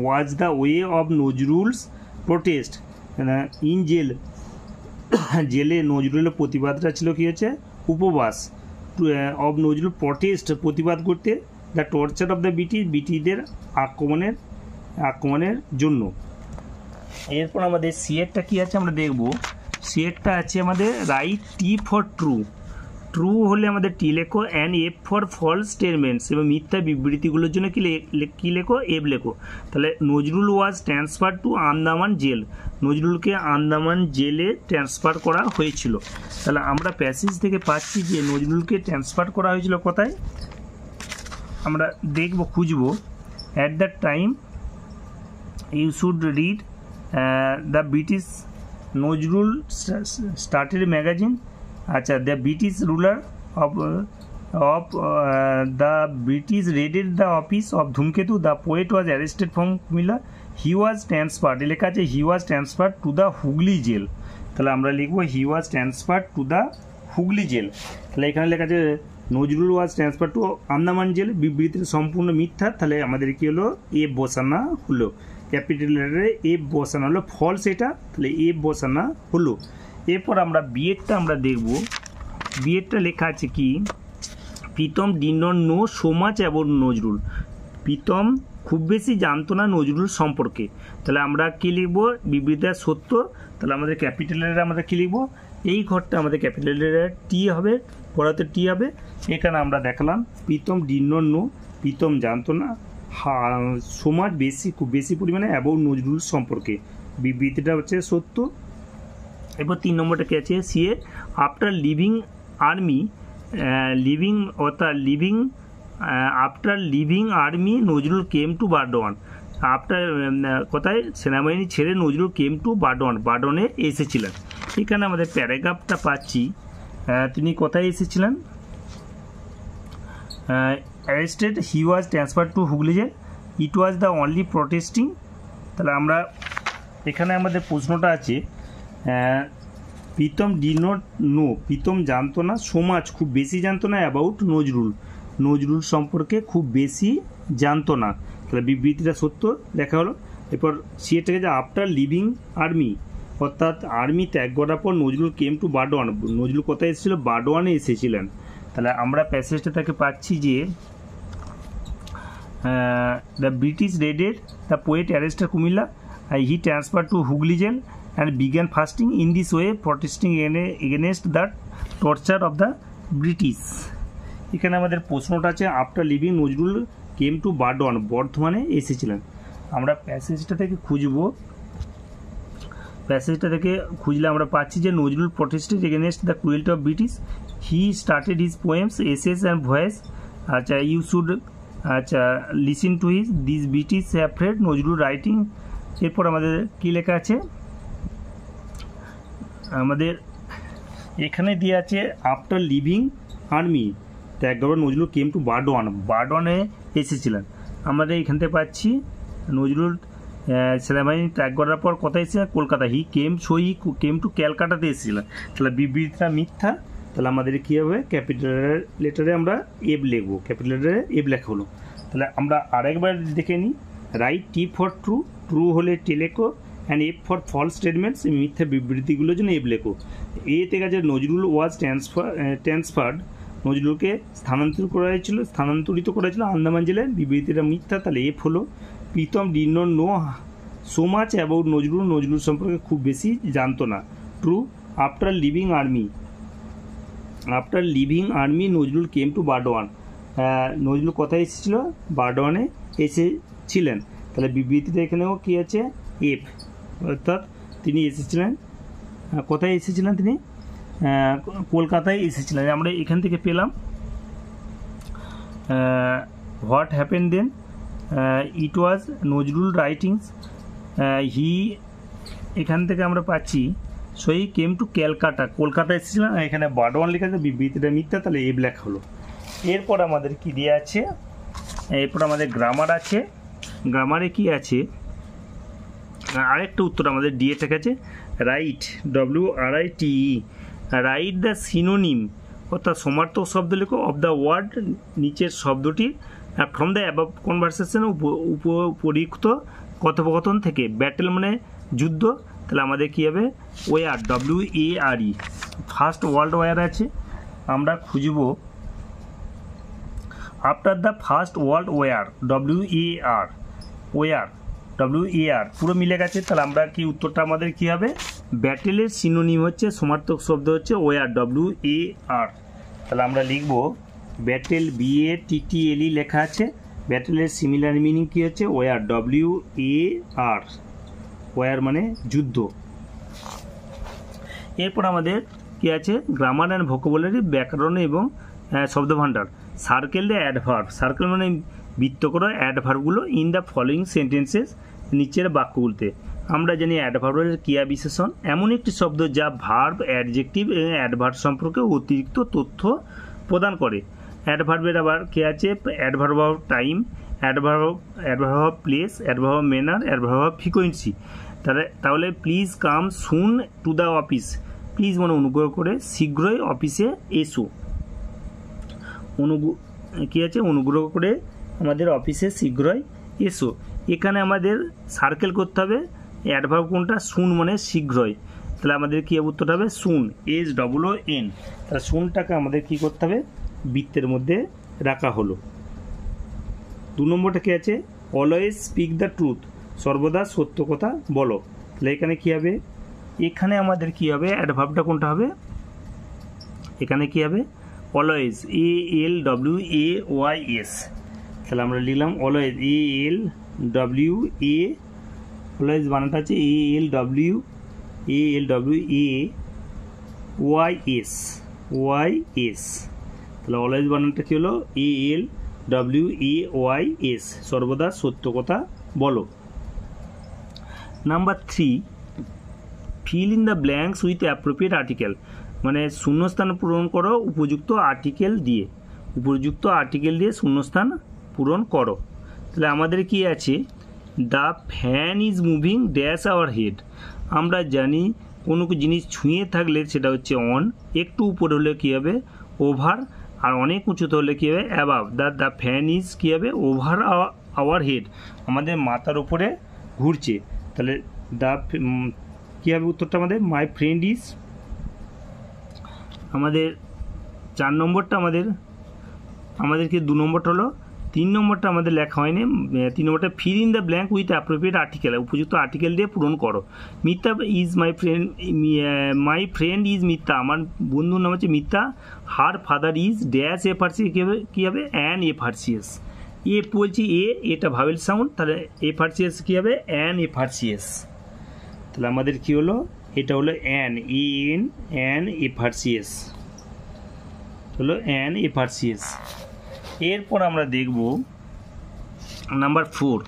was the way of Nazrul's protest. In জেলে নজরুলের প্রতিবাদটা ছিল কি হচ্ছে? উপবাস, অফ নজরুল প্রটেস্ট, প্রতিবাদ করতে, দ্য টর্চার অফ দ্য ব্রিটিশদের আক্রমণের জন্য। এরপর আমাদের সিএরটা কি আছে আমরা দেখব। সিএরটা আছে আমাদের write T for true, true হলে আমাদের টি লেখো, and F for false statements, এবং মিথ্যা বিবৃতিগুলোর জন্য কি লেখো? এফ লেখো। তাহলে Nazrul was transfer to Andaman jail, নজরুলকে আন্দামান জেলে ট্রান্সফার করা হয়েছিল। তাহলে আমরা প্যাসেজ থেকে পাচ্ছি যে নজরুলকে ট্রান্সফার করা হয়েছিল কোথায়? আমরা দেখব, খুঁজবো। At the time you should read the British, Nazrul started magazine, আচ্ছা, the British ruler of the British raided the office of Dhumketu, the poet was arrested from Comilla, he was transferred, লেখা আছে he was transferred to the Hooghly jail. তাহলে আমরা লিখবো he was transferred to the Hooghly jail. তাহলে এখানে লেখা আছে Nazrul was transfer to Andaman jail, বিবৃতিটা সম্পূর্ণ মিথ্যা। তাহলে আমাদের কি হলো? এফ বসানা হলো, ক্যাপিটাল লেটারে এফ বসানো হলো, ফলস এটা, তাহলে এফ বসানা হলো। এরপর আমরা বিএডটা আমরা দেখব। বিএডটা লেখা আছে কি? Pritam did not know so much about Nazrul, Pritam খুব বেশি জানতো না নজরুল সম্পর্কে। তাহলে আমরা কি লিখবো? বিবৃতিটা সত্য। তাহলে আমাদের ক্যাপিটাল লেটারে আমরা কি লিখবো? এই ঘরটা আমাদের ক্যাপিটাল লেটারে টি হবে, পড়াতে টি হবে। এখানে আমরা দেখালাম Pritam did not know, Pritam জানতো না সো মাচ, বেশি, খুব বেশি পরিমাণে অ্যাবাউট নজরুল সম্পর্কে, বিবৃতিটা হচ্ছে সত্য। এরপর 3 নম্বরটা কি আছে? CA after leaving army, after leaving army Nazrul came two Burdwan, after কোথায়? সেনাবাহিনী ছেড়ে নজরুল কেম টু বারডোয়ানে এসেছিলেন। এখানে আমাদের প্যারাগ্রাফটা পাচ্ছি, তিনি কোথায় এসেছিলেন? Arrested, he was transferred to Hooghly jail, it was the only protesting. তাহলে আমরা এখানে আমাদের প্রশ্নটা আছে, Pritam did not know, Pritam জানতো না, সো মাচ খুব বেশি জানতো না, অ্যাবাউট নজরুল সম্পর্কে খুব বেশি জানতো না। তাহলে বিবৃতিটা সত্য লেখা হলো। এরপর সিএটাকে যে আফটার লিভিং আর্মি, অর্থাৎ আর্মি ত্যাগ করার পর নজরুল কেম টু বারডোয়ান, নজরুল কোথায় এসেছিল? বারডোয়ানে এসেছিলেন। তাহলে আমরা প্যাসেজটা তাকে পাচ্ছি যে the British raided the poet arrested Comilla, he transfer to Hooghly jail and began fasting in this way protesting against the torture of the British. এখানে আমাদের প্রশ্নটা আছে after living Nazrul came to Burdwan, বর্ধমানে এসেছিলেন। আমরা প্যাসেজটা থেকে খুঁজবো, প্যাসেজটা থেকে খুঁজলে আমরা পাচ্ছি যে Nazrul প্রটেস্টেড against the cruelty of British, he started his poems essays and voice, আচ্ছা ইউ শুড আচ্ছা listen to his this British afraid Nazrul writing. এরপর আমাদের কী লেখা আছে, আমাদের এখানে দিয়ে আছে আফটার লিভিং আর্মি ত্যাগ করার নজরুল কেম টু বার্ডওয়ান, বার্ডওয়ানে এসেছিলেন। আমাদের এখান থেকে পাচ্ছি নজরুল সেনাবাহিনী ত্যাগ করার পর কোথায় এসেছিলেন, কলকাতা, হি কেম টু ক্যালকাটাতে এসেছিলেন। তাহলে বিবৃতিটা মিথ্যা, তাহলে আমাদের কী হবে, ক্যাপিটাল লেটারে আমরা এফ লিখবো, ক্যাপিটাল লেটারে এফ লেখা হলো। তাহলে আমরা আরেকবার দেখে নিই, write T for true, true হলে টেলেকো, and F for false statements, মিথ্যা বিবৃতিগুলোর জন্য এফ লেখো। এতে কাছে নজরুল ওয়াজ ট্রান্সফার্ড, নজরুলকে স্থানান্তরিত করা হয়েছিল আন্দামান জেলায়, বিবৃতিটা মিথ্যা, তাহলে এফ হলো। Pritam did not know so much about Nazrul, Nazrul সম্পর্কে খুব বেশি জানতো না, true. After leaving army Nazrul came to Burdwan, Nazrul কোথায় এসেছিল, বার্ডওয়ানে এসেছিলেন। তাহলে বিবৃতিটা এখানেও কী আছে, এফ, অর্থাৎ তিনি এসেছিলেন, কোথায় এসেছিলেন, তিনি কলকাতায় এসেছিলেন। আমরা এখান থেকে পেলাম what happen then, it was Nazrul writings, he, এখান থেকে আমরা পাচ্ছি so he came to Calcutta, Kolkata এসেছিলেন, এখানে বার্ডওয়ান লেখা আছে, বিবৃতিটা মিথ্যা, তাহলে এ ব্ল্যাক হলো। এরপর আমাদের কি দেওয়া আছে, এরপর আমাদের গ্রামার আছে, গ্রামারে কি আছে, আরেকটা উত্তর আমাদের দিয়ে থেকে আছে, write, WRITE, write the synonym, অর্থাৎ সমার্থক শব্দ লেখো, অফ দ্য ওয়ার্ড, নিচের শব্দটি, ফ্রম দ্য অ্যাবভ কনভারসেশন, উপরিক্ত কথোপকথন থেকে, ব্যাটেল মানে যুদ্ধ, তাহলে আমাদের কী হবে, war, WARE, first world war আছে, আমরা খুঁজব after the first world war, WAR পুরো মিলে গেছে। তাহলে আমরা কি উত্তরটা আমাদের কি হবে, ব্যাটেলের সিনোনিম হচ্ছে, সমার্থক শব্দ হচ্ছে ওয়ার, WAR। তাহলে আমরা লিখব ব্যাটেল, BATTLE লেখা আছে, ব্যাটেলের সিমিলার মিনিং কি হচ্ছে, ওয়ার, WAR, ওয়ার মানে যুদ্ধ। এরপর আমাদের কি আছে, গ্রামার অ্যান্ড ভোকাবুলারি, ব্যাকরণ এবং শব্দভাণ্ডার। সার্কেল দ্য অ্যাডভার্ব, সার্কেল মানে বৃত্ত করো অ্যাডভার্বগুলো ইন দ্য ফলোয়িং সেন্টেন্সেস, নিচের বাক্যগুলোতে। আমরা জানি অ্যাডভার্বের ক্রিয়া বিশেষণ এমন একটি শব্দ যা ভার্ব, অ্যাডজেক্টিভ এবং অ্যাডভার্ব সম্পর্কে অতিরিক্ত তথ্য প্রদান করে। অ্যাডভার্বের আবার কি আছে, adverb of time, adverb of place, adverb of manner, adverb of frequency. তাহলে please come soon to the office, please মানে অনুগ্রহ করে, শীঘ্রই অফিসে এসো, কি আছে, অনুগ্রহ করে আমাদের অফিসে শীঘ্রই এসো। এখানে আমাদের সার্কেল করতে হবে, অ্যাডভার্ব কোনটা, সুন মানে শীঘ্রই, তাহলে আমাদের কি উত্তরটা হবে সুন, SOON। তাহলে সুনটাকে আমাদের কি করতে হবে, বৃত্তের মধ্যে রাখা হলো। 2 নম্বরটা কি আছে, অলওয়েজ স্পিক দ্য ট্রুথ, সর্বদা সত্য কথা বলো। তাহলে এখানে কি হবে, এখানে আমাদের কি হবে, অ্যাডভার্বটা কোনটা হবে, এখানে কি হবে, অলওয়েজ, ALWAYS। তাহলে আমরা লিখলাম অলওয়েজ, অলওয়েজ বানানটা আছে ALWAYS। তাহলে অলওয়েজ বানানটা কি হলো, ALWAYS, সর্বদা সত্য কথা বলো। Number 3, fill in the blanks with appropriate article, মানে শূন্যস্থান পূরণ করো উপযুক্ত আর্টিকেল দিয়ে, শূন্যস্থান পূরণ করো। তাহলে আমাদের কি আছে, the fan is moving dash our head, আমরা জানি কোনো জিনিস ছুঁয়ে থাকলে সেটা হচ্ছে অন, একটু উপরে হলে কী হবে, ওভার, আর অনেক উঁচুতে হলে কী হবে, অ্যাবাভ। দ্য ফ্যান ইজ কী হবে, ওভার আওয়ার হেড, আমাদের মাথার উপরে ঘুরছে। তাহলে দ্য কী হবে উত্তরটা আমাদের, মাই ফ্রেন্ড ইজ, আমাদের 4 নম্বরটা আমাদেরকে 2 নম্বরটা হলো, 3 নম্বরটা আমাদের লেখা হয়নি। 3 নম্বরটা fill in the blank with appropriate article, উপযুক্ত আর্টিকেল দিয়ে পূরণ করো। মিথ্যা ইজ মাই ফ্রেন্ড ইজ মিথ্যা, আমার বন্ধুর নাম হচ্ছে মিথ্যা। Her father is dash FRC, কী হবে অ্যান এফআরসিএস। এ বলছি এটা ভাওয়েল সাউন্ড, তাহলে এফআরসিএস কী হবে অ্যান এফআরসিএস। তাহলে আমাদের কী হলো, এটা হলো অ্যান এফআরসিএস হলো অ্যান এফআরসিএস। এরপর আমরা দেখব নাম্বার 4।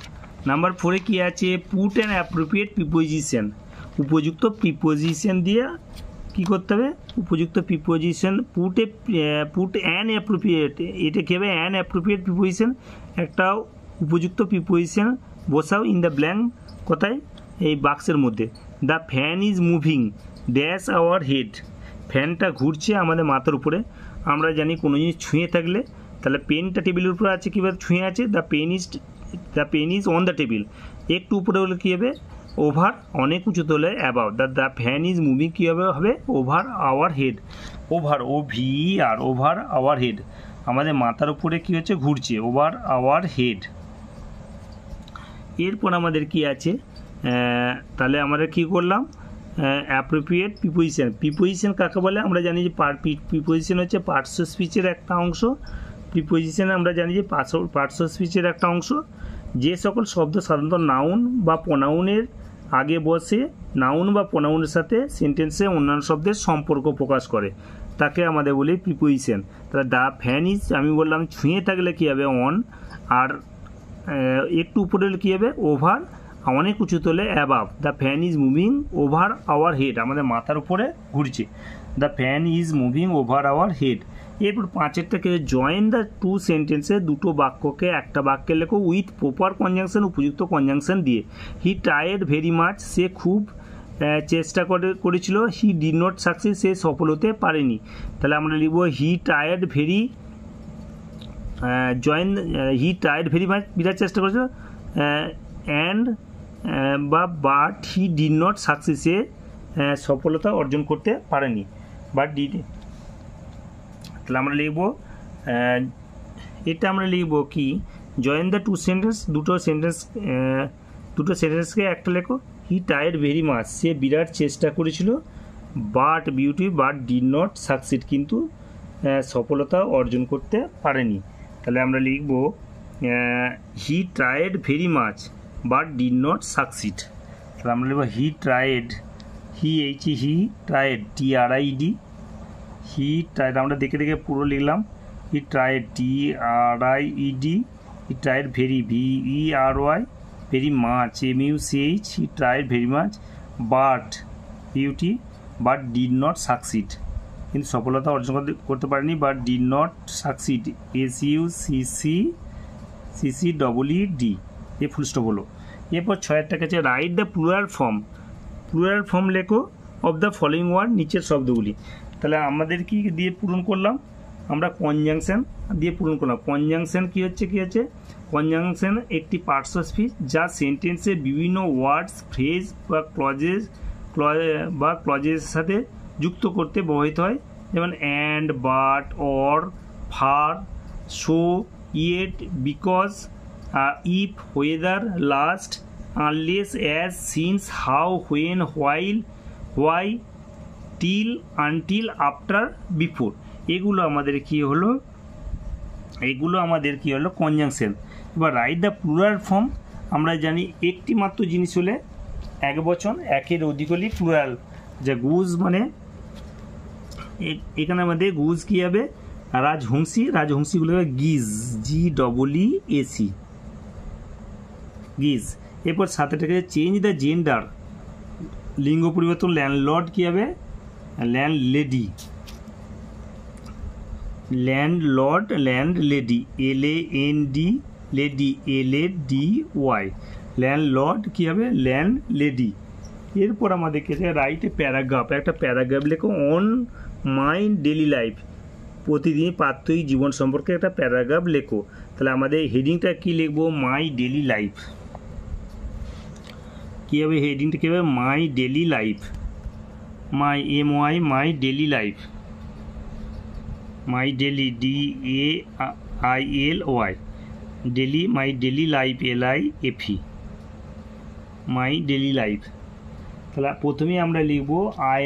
নাম্বার 4-এ কী আছে, পুট অ্যান অ্যাপ্রোপ্রিয়েট প্রিপোজিশন, উপযুক্ত প্রিপোজিশন দিয়ে কী করতে হবে, উপযুক্ত প্রিপোজিশন পুট অ্যান অ্যাপ্রোপ্রিয়েট, এটা কী হবে অ্যান অ্যাপ্রোপ্রিয়েট প্রিপোজিশন, একটা উপযুক্ত প্রিপোজিশন বসাও ইন দ্য ব্ল্যাঙ্ক, কোথায়, এই বাক্সের মধ্যে। The fan is moving dash our head, ফ্যানটা ঘুরছে আমাদের মাথার উপরে। আমরা জানি কোনো জিনিস ছুঁয়ে থাকলে, তাহলে পেনটা টেবিলের উপরে আছে, কীভাবে ছুঁয়ে আছে, the pen is on the table. একটু উপরে হলে কী হবে ওভার, অনেক উঁচুতে হলে above. The fan is moving কী হবে over our head, over over our head, আমাদের মাথার উপরে কী হচ্ছে ঘুরছে, ওভার আওয়ার হেড। এরপর আমাদের কি আছে, তাহলে আমরা কি করলাম, অ্যাপ্রোপ্রিয়েট প্রিপোজিশন কাকে বলে, আমরা জানি যে প্রিপোজিশন হচ্ছে পার্টস অফ স্পিচের একটা অংশ। প্রিপোজিশন আমরা জানি যে পার্টস অফ স্পিচের একটা অংশ। যে সকল শব্দ সাধারণত নাউন বা প্রোনাউনের আগে বসে, নাউন বা প্রোনাউনের সাথে সেন্টেন্সে অন্যান্য শব্দের সম্পর্ক প্রকাশ করে, তাকে আমাদের বলি প্রিপোজিশন। তাহলে দ্য ফ্যান ইজ, আমি বললাম ছুঁয়ে থাকলে কী হবে অন, আর একটু উপরে হলে কী হবে ওভার, অনেক উঁচু তোলে above. The fan is moving over our head, আমাদের মাথার উপরে ঘুরছে। The fan is moving over our head. এরপর 5-এরটাকে জয়েন দ্য টু সেন্টেন্সে, দুটো বাক্যকে একটা বাক্যে লেখো উইথ প্রপার কনজাংশন, উপযুক্ত কনজাংশন দিয়ে। হি ট্রাইড ভেরি মাচ, সে খুব চেষ্টা করেছিল। হি ডিড নট সাকসিড, সে সফল হতে পারেনি। তাহলে আমরা লিখব he tried very he tried very much, বিরাট চেষ্টা করেছিল, and but he did not succeed, সে সফলতা অর্জন করতে পারেনি, বাট ডিড। তাহলে আমরা লিখব এটা আমরা লিখব কি, জয়েন দ্য টু সেন্টেন্স, দুটো সেন্টেন্সকে একটা লেখো। হি ট্রাইড ভেরি মাচ, সে বিরাট চেষ্টা করেছিল। বাট ডিড নট সাকসিড, কিন্তু সফলতা অর্জন করতে পারেনি। তাহলে আমরা লিখব he tried very much but did not succeed. তাহলে আমরা লিখব he tried TRID, he tried, আমরা দেখে দেখে পুরো লিখলাম। He tried TRIED, he tried very VERY, very much MUCH, he tried very much, but did not succeed, কিন্তু সফলতা অর্জন করতে পারেনি। But did not succeed SUCCED, A full stop হলো। এরপর 6-এরটা কাছে রাইট দ্য প্লুরাল ফর্ম লেখো অফ দ্য ফলোয়িং ওয়ার্ড, নিচের শব্দগুলি। তাহলে আমাদের কি দিয়ে পূরণ করলাম, আমরা কনজাংশন দিয়ে পূরণ করলাম। কনজাংশন কি হচ্ছে, কনজাংশন একটি পার্টস অফ স্পিচ যা সেন্টেন্সে বিভিন্ন ওয়ার্ডস, ফ্রেজ বা ক্লজের সাথে যুক্ত করতে ব্যবহৃত হয়, যেমন and, but, or, for, so, yet, because, if, whether, lest, unless, as, since, how, when, while, why, till, until, after, before. এগুলো আমাদের কি হলো কনজাংশন। এবার রাইট দ্য প্লুরাল ফর্ম, আমরা জানি একটি মাত্র জিনিস হলে এক বচন, একের অধিক হলে প্লুরাল। যা গুজ মানে এখানে আমাদের গুজ কি হবে, রাজহংসীগুলো হবে গিজ, GEEAC, গিজ। এরপর 7-টাকে চেঞ্জ দ্য জেন্ডার, লিঙ্গ পরিবর্তন। ল্যান্ডলর্ড কি হবে landlady, landlady, LAND, lady, LADY, landlord কি হবে ল্যান্ডলেডি। এরপর আমাদেরকে রাইট এ প্যারাগ্রাফ, একটা প্যারাগ্রাফ লেখো অন মাই ডেলি লাইফ, প্রতিদিন প্রাত্যহিক জীবন সম্পর্কে একটা প্যারাগ্রাফ লেখো। তাহলে আমাদের হেডিংটা কি লিখবো, মাই ডেলি লাইফ। কী হবে হেডিংটা, কী হবে মাই ডেলি লাইফ, মাই ডেলি লাইফ। মাই ডেলি DAILY, ডেলি, মাই ডেলি লাইফ LIFE, মাই ডেলি লাইফ। তাহলে প্রথমেই আমরা লিখব আই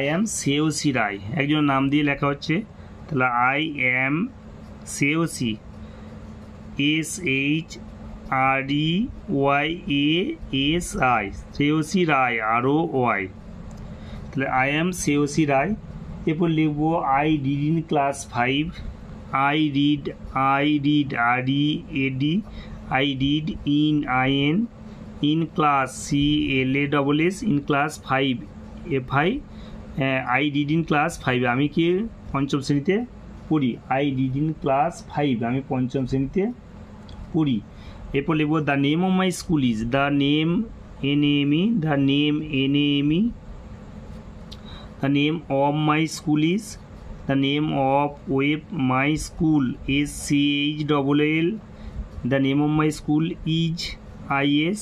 অ্যাম শ্রেয়সী রায়, একজন নাম দিয়ে লেখা হচ্ছে। তাহলে I am Shreyasi, SHREYASI, Shreyasi Roy, ROY। তাহলে আই অ্যাম শ্রেয়সী রায়। এরপর লিখব I read in class 5, I read READ, I read IN in class CLASS, in class 5 FI, I read in class 5, আমি কি পঞ্চম শ্রেণীতে পড়ি। আই রিড ইন ক্লাস 5, আমি পঞ্চম শ্রেণীতে পড়ি। এরপর লিখব the name of my school is, the name NAME, the name NAME, the name of my school is, the name of my school SCHLL, the name of my school is IS।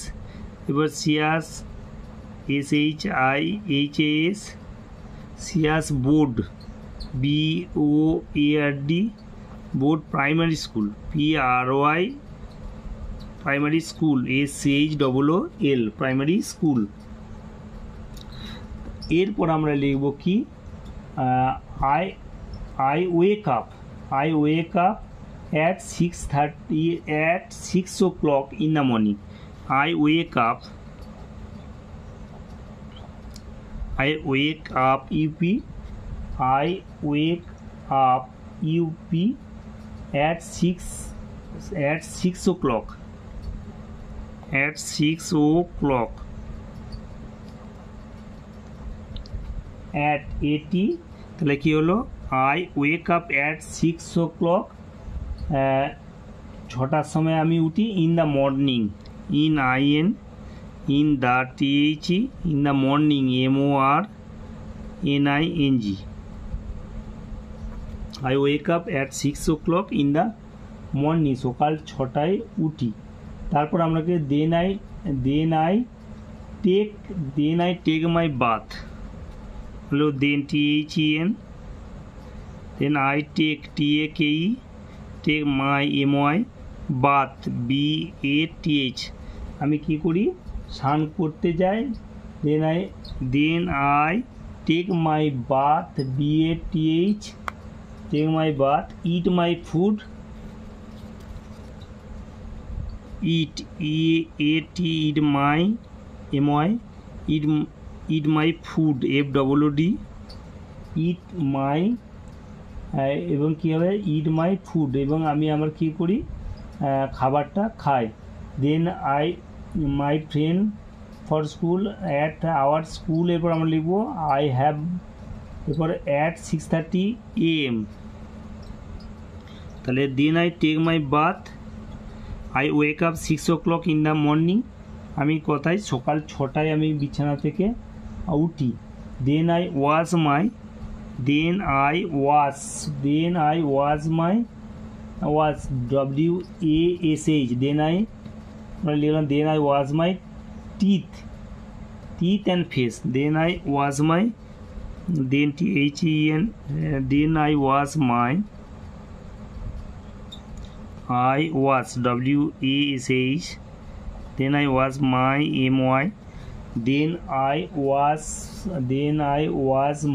এবার Shihas SHIHAS, Shihas board BOARD, board primary school PRY, primary school SCHOOL, primary school. এরপর আমরা লিখব কি I wake up at 6 o'clock in the morning, I wake up UP, I wake up UP at 6 o'clock, at 6 o'clock, at 80। তাহলে কি হলো I wake up at 6 o'clock, 6টার সময় আমি উঠি। In the morning, in IN, in the THE, in the morning MORNING, I wake up at 6 o'clock in the morning, সকাল 6টায় উঠি। তারপর আমাকে then I take my bath, হলো then THEN, then I take TAKE, take my MY, bath BATH, আমি কি করি স্নান করতে যাই। Then I take my bath BATH, take my bath, eat my food, eat my MY, eat my food FOOD, eat my, এবং কী হবে eat my food, এবং আমি আমার কী করি খাবারটা খাই। Then my friend for school at our school, এরপর আমরা লিখব আই হ্যাভ, এরপর অ্যাট 6:30 AM। তাহলে then I take my bath, I wake up 6 o'clock in the morning, আমি কোথায় সকাল 6টায় আমি বিছানা থেকে উঠি। Then I wash my, then I wash my, wash WASH, then I লিখলাম then I wash my teeth and face, then I wash my, then THEN, then I wash my, I wash WASH, then I wash my MY, then I wash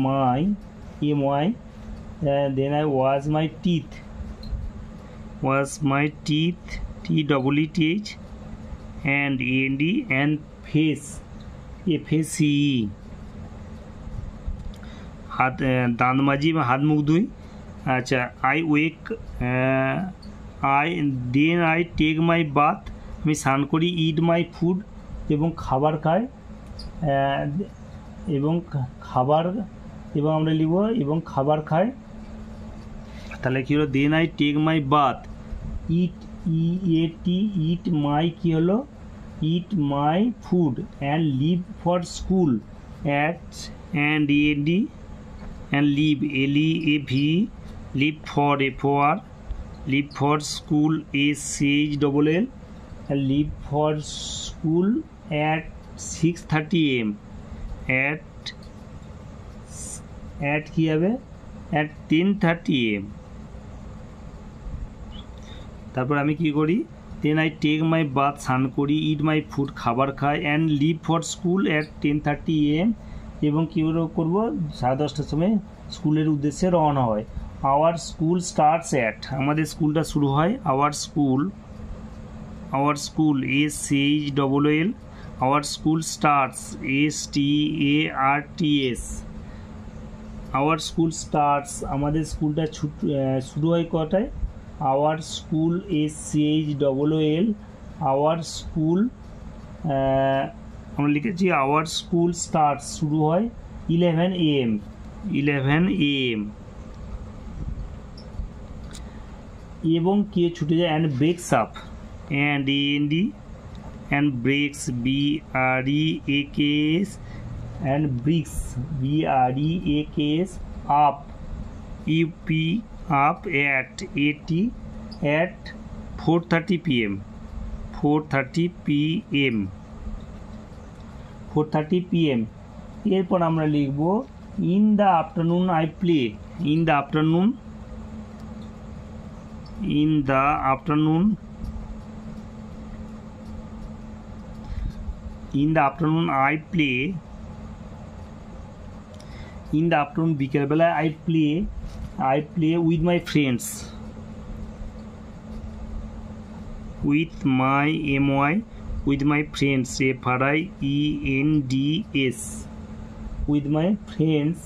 my MY, then I wash my teeth, TEETH, and AND, and face FACE, হাত দাঁত মাজি বা হাত মুখ ধুই। আচ্ছা, then I take my bath, আমি স্নান করি। ইট মাই ফুড, এবং খাবার খাই, এবং আমরা লিখব এবং খাবার খাই। তাহলে কী হলো then I take my bath, eat my কী হলো eat my food and leave for school and leave LEAV, leave for FOR, leave for school SCHLL, leave for school at 6:30 AM, at কী হবে at 10:30 AM। তারপর আমি কি করি, then I take my bath, স্নান করি, ইট মাই ফুড, খাবার খাই, and leave for school at 10:30 AM। এবং কী করবো, 10:30টার সময় স্কুলের উদ্দেশ্যে রওনা হয়। আওয়ার স্কুল স্টার্টস অ্যাট, আমাদের স্কুলটা শুরু হয়, our school SCHOOL, our school starts STARTS, our school starts, আমাদের স্কুলটা শুরু হয় কটায়, our school SCHOOL, our school আমরা লিখেছি আওয়ার স্কুল স্টার্টস শুরু হয় 11 AM, এবং কে ছুটে যায়, and breaks up, and breaks BREAKS, and breaks BREAKS up UP up at 4:30 PM, 4:30 PM। এরপর আমরা লিখব in the afternoon I play, in the afternoon I play, in the afternoon বিকেলবেলায় I play with my friends, with my friends FRIENDS, with my friends.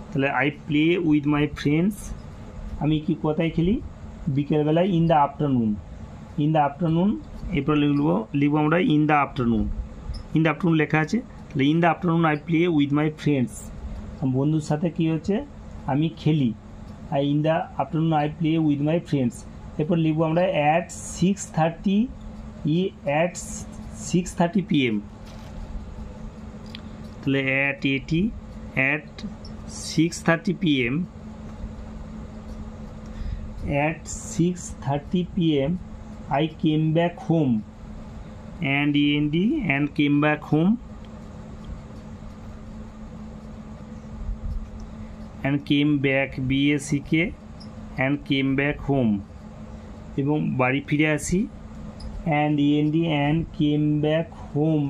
তাহলে I play with my friends, আমি কি কোথায় খেলি, বিকেলবেলায়, ইন দ্য আফটারনুন। এরপর লিখবো আমরা ইন দ্য আফটারনুন লেখা আছে, তাহলে in the afternoon I play with my friends, বন্ধুর সাথে কি হচ্ছে আমি খেলি, in the afternoon I play with my friends. এরপর লিখবো আমরা অ্যাট 6:30 PM, তাহলে at 6:30 PM, at 6:30 PM I came back home, and came back home, and came back BACK, and came back home, এবং বাড়ি ফিরে আসি, and came back home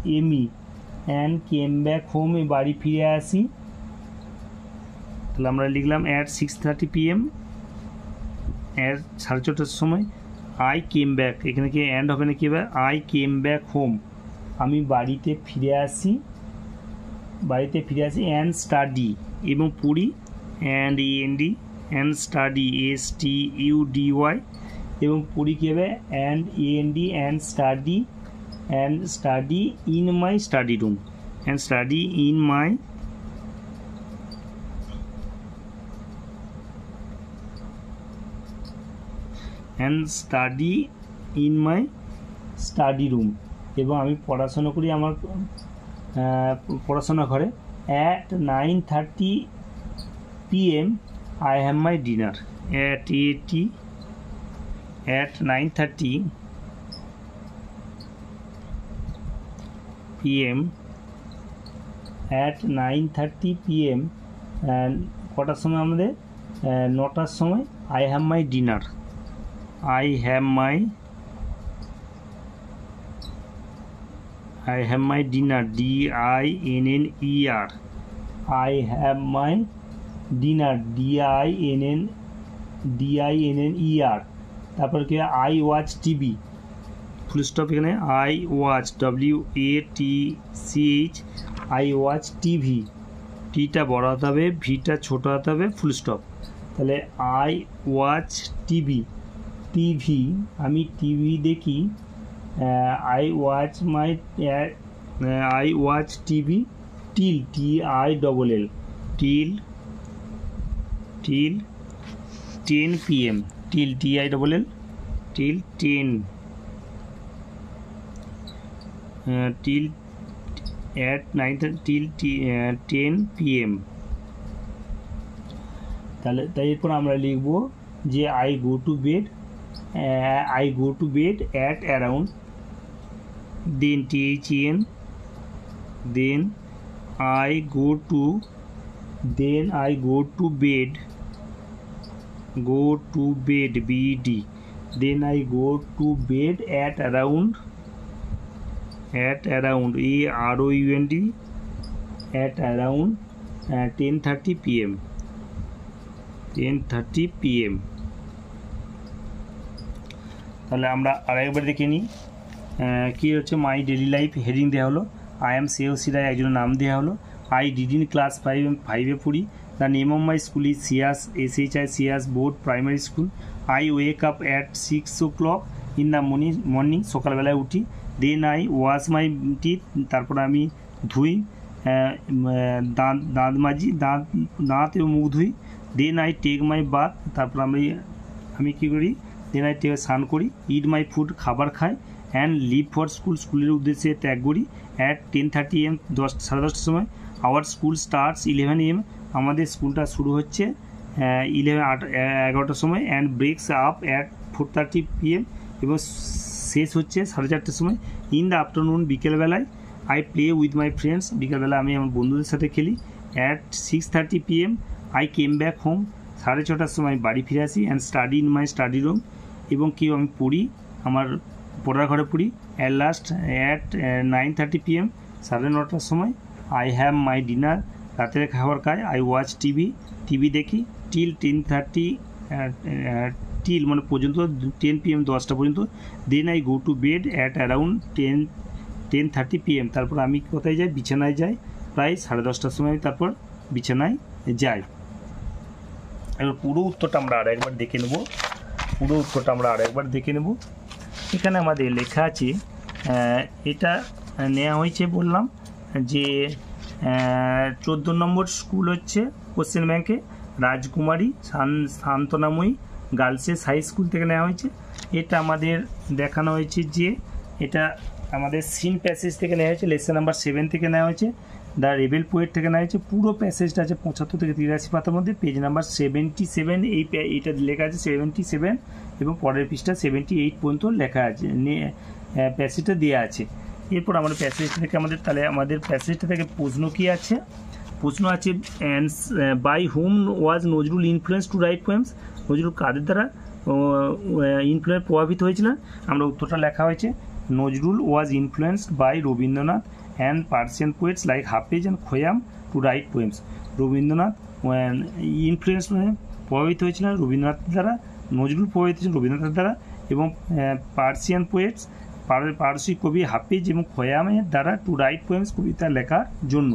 HOME, and came back home, বাড়ি ফিরে আসি। তাহলে আমরা লিখলাম at 6:30 PM, 4:30টার সময় আই কেম ব্যাক, এখানে কি অ্যান্ড হবে না, কি হবে, আই কেম ব্যাক হোম, আমি বাড়িতে ফিরে আসি, অ্যান্ড স্টাডি, এবং পড়ি, অ্যান্ড স্টাডি STUDY, এবং পড়ি কী হবে, and study in my study room, and study in my study room, এবং আমি পড়াশোনা করি আমার পড়াশোনা ঘরে। at 9:30 PM I have my dinner, at 9:30 PM, কটার সময় আমাদের, 9টার সময়, I have my dinner, I have my dinner, DINNER, I have my dinner, DINNER। তারপর কি I watch TV, full stop, এখানে I watch WATCH, I watch TV, টিটা বড় হতে হবে, ভিটা ছোট হতে হবে, ফুল স্টপ। তাহলে I watch TV, আমি টিভি দেখি, I watch TV till TILL, till 10 PM, till TILL, till 10, till at 9 till 10 PM। তাহলে এরপর আমরা লিখব যে I go to bed at around, then THEN, then I go to Then I go to bed. BD. Then I go to bed at around around 10:30 p.m. 10:30 p.m. তাহলে আমরা আরেকবার দেখে নিই কী হচ্ছে। মাই ডেলি লাইফ হেডিং দেওয়া হলো, I am সেওসি রায় একজনের নাম দেওয়া হলো, আই ডিড ইন ক্লাস 5-এ পড়ি, the name of my school is সিয়াস SHI board primary school, I wake up at 6 o'clock in the morning, সকালবেলায় উঠি, then I wash my teeth, তারপর আমি ধুই, দাঁত মাজি, দাঁত এবং মুখ ধুই, then I take my bath, তারপর আমি কী করি, দেন আই স্নান করি, ইট মাই ফুড খাবার খাই, অ্যান্ড লিভ ফর স্কুলের উদ্দেশ্যে ত্যাগ করি, অ্যাট 10:30 AM 10:30 সময়, আওয়ার স্কুল স্টার্টস 11 AM, আমাদের স্কুলটা শুরু হচ্ছে 11টার সময়, and breaks up at 4:30 PM, এবং শেষ হচ্ছে 4:30টার সময়, ইন দ্য আফটারনুন বিকেলবেলায়, I play with my friends, বিকেলবেলা আমি আমার বন্ধুদের সাথে খেলি, at 6:30 PM I came back home, 6:30টার সময় বাড়ি ফিরে আসি, and study in my study room, এবং কি আমি পড়ি আমার পড়ার ঘরে পড়ি, অ্যাট লাস্ট অ্যাট 9:30 PM 9:30টার সময়, আই হ্যাভ মাই ডিনার, রাতের খাবার খাই, আই ওয়াচ টিভি দেখি, টিল 10:30 টিল মানে পর্যন্ত 10 PM 10টা পর্যন্ত, then I go to bed at around 10:30 PM, তারপর আমি কোথায় যাই, বিছানায় যাই, প্রায় 10:30টার সময় তারপর বিছানায় যাই। এবার পুরো উত্তরটা আমরা আরেকবার দেখে নেব। এখানে আমাদের লেখা আছে, এটা নেওয়া হয়েছে বললাম যে 14 নম্বর স্কুল হচ্ছে কোশ্চেন ব্যাংকে রাজকুমারী শান্তনাময়ী গার্লসেস হাই স্কুল থেকে নেওয়া হয়েছে। এটা আমাদের দেখানো হয়েছে যে এটা আমাদের সিন প্যাসেজ থেকে নেওয়া হয়েছে, লেসন নাম্বার 7 থেকে নেওয়া হয়েছে, দ্য রেবেল পোয়েট থেকে নেওয়া হয়েছে। পুরো প্যাসেজটা আছে 75 থেকে 83 পাতার মধ্যে, পেজ নাম্বার 77, এইটা লেখা আছে 77, এবং পরের পৃষ্ঠা 78 পর্যন্ত লেখা আছে, প্যাসেজটা দেওয়া আছে। এরপর আমাদের প্যাসেজটা থেকে আমাদের প্যাসেজটা থেকে প্রশ্ন কী আছে, প্রশ্ন আছে by whom was Nazrul influence to write poems, Nazrul কাদের দ্বারা প্রভাবিত হয়েছিলেন। আমরা উত্তরটা লেখা হয়েছে, Nazrul was influenced by Rabindranath and Persian poets like Hafez and Khayyam to write poems. Rabindranath influence প্রভাবিত হয়েছিলেন রবীন্দ্রনাথের দ্বারা, নজরুল প্রভাবিত হয়েছিলেন রবীন্দ্রনাথের দ্বারা, এবং পার্সিয়ান পোয়েটস পারসি কবি হাফিজ এবং খোয়ামের দ্বারা টু রাইট পোয়েমস কবিতা লেখার জন্য।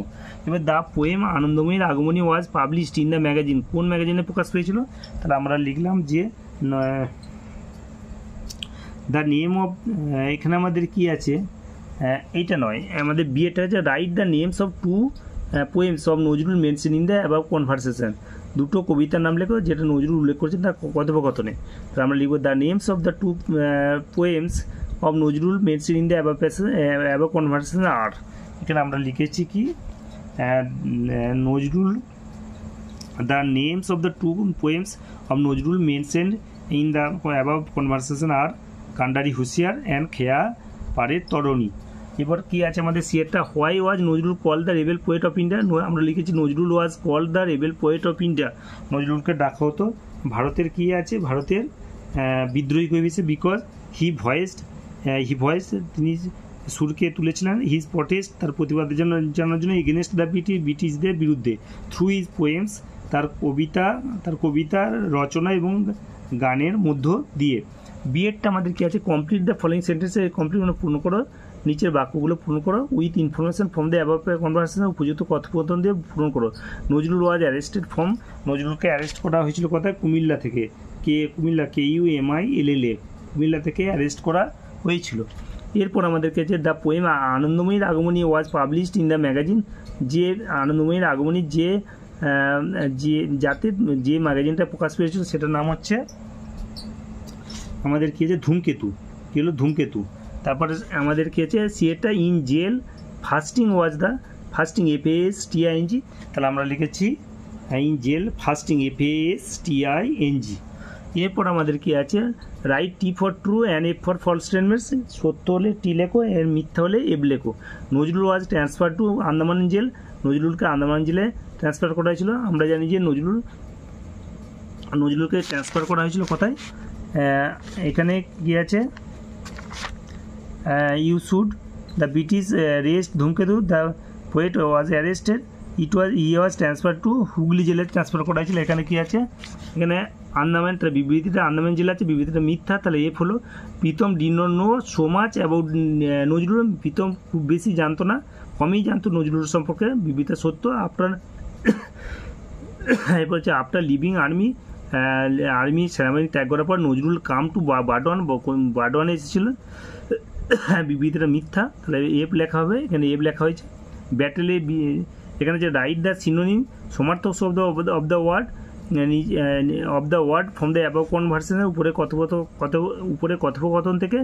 এবার the poem আনন্দময়ীর Agamani was published in the magazine, কোন ম্যাগাজিনে প্রকাশ পেয়েছিল, তাহলে আমরা লিখলাম যে দ্য নেম অফ, এখানে আমাদের কি আছে, এইটা নয়, আমাদের বিয়েটা আছে write the names of 2 poems of Nazrul mention in the above conversation, দুটো কবিতার নাম লেখো যেটা নজরুল উল্লেখ করেছেন তার কথোপকথনে। তাহলে আমরা লিখব the names of the 2 poems of Nazrul mention in the above conversation are, এখানে আমরা লিখেছি কি Nazrul, the names of the 2 poems of Nazrul mentioned in the above conversation are Kandari Hushiyar and খেয়া পারের তরণী। এবার কি আছে আমাদের সিয়ারটা, why was Nazrul call the rebel poet of India, আমরা লিখেছি Nazrul was call the rebel poet of India, নজরুলকে ডাকা হতো ভারতের কি আছে, ভারতের বিদ্রোহী কবি হিসেবে, বিকজ হি ভয়েসড তিনি সুরকে তুলেছিলেন, হিজ প্রটেস্ট তার প্রতিবাদ জানানোর জন্য, এগেনস্ট দ্য ব্রিটিশদের বিরুদ্ধে, থ্রু হিজ পোয়েমস তার কবিতার রচনা এবং গানের মধ্য দিয়ে। বিএডটা আমাদের কি আছে, complete the following sentences, complete মানে পূর্ণ করো, নিচের বাক্যগুলো পূর্ণ করো, with information from the above conversation, উপযুক্ত কথোপকথন দিয়ে পূরণ করো। নজরুল ওয়াজ অ্যারেস্টেড ফ্রম, নজরুলকে অ্যারেস্ট করা হয়েছিল কোথায়, কুমিল্লা থেকে, কুমিল্লা KUMILLA, কুমিল্লা থেকে অ্যারেস্ট করা হয়েছিল। এরপর আমাদের কাছে the poem আনন্দময়ীর Agamani was published in the magazine, যে আনন্দময়ীর আগমনী যে ম্যাগাজিনটা প্রকাশ পেয়েছিল সেটার নাম হচ্ছে আমাদের কি আছে ধূমকেতু, কি হলো ধূমকেতু। তারপরে আমাদের কি আছে সিয়েটা in jail, fasting was the, fasting FASTING, তাহলে আমরা লিখেছি ইন জেল ফাস্টিং FASTING। এরপর আমাদের কি আছে, write T for true and F for false statements. সত্য হলে টি লেখো, এর মিথ্যা হলে এফ লেখো। Nazrul was transfer to Andaman jail. নজরুলকে আন্দামান জেলে ট্রান্সফার করা হয়েছিল। আমরা জানি যে নজরুলকে ট্রান্সফার করা হয়েছিল কোথায়, এখানে কি আছে, you should the British rest Dhumketu, the poet was arrested, he was transfer to Hooghly জেলে ট্রান্সফার করা হয়েছিল। এখানে কি আছে, এখানে আন্দামান, তাহলে বিবৃতিটা আন্দামান জেলা আছে, বিবৃতিটা মিথ্যা, তাহলে এফ হলো। Pritam did not know so much about Nazrul. Pritam খুব বেশি জানতো না, কমই জানতো নজরুল সম্পর্কে, বিবৃতিটা সত্য। আপনার এরপর হচ্ছে আফটার লিভিং আর্মি সেনাবাহিনী ত্যাগ করার পর নজরুল কাম টু বার্ডওয়ানে এসেছিল, বিবৃতিটা মিথ্যা, তাহলে এফ লেখা হবে, এখানে এফ লেখা হয়েছে। ব্যাটেলে এখানে যে রাইট দ্য সিনোনিম সমার্থক শব্দ of the word from the above কনভারসেশনের উপরে কথোপকথন থেকে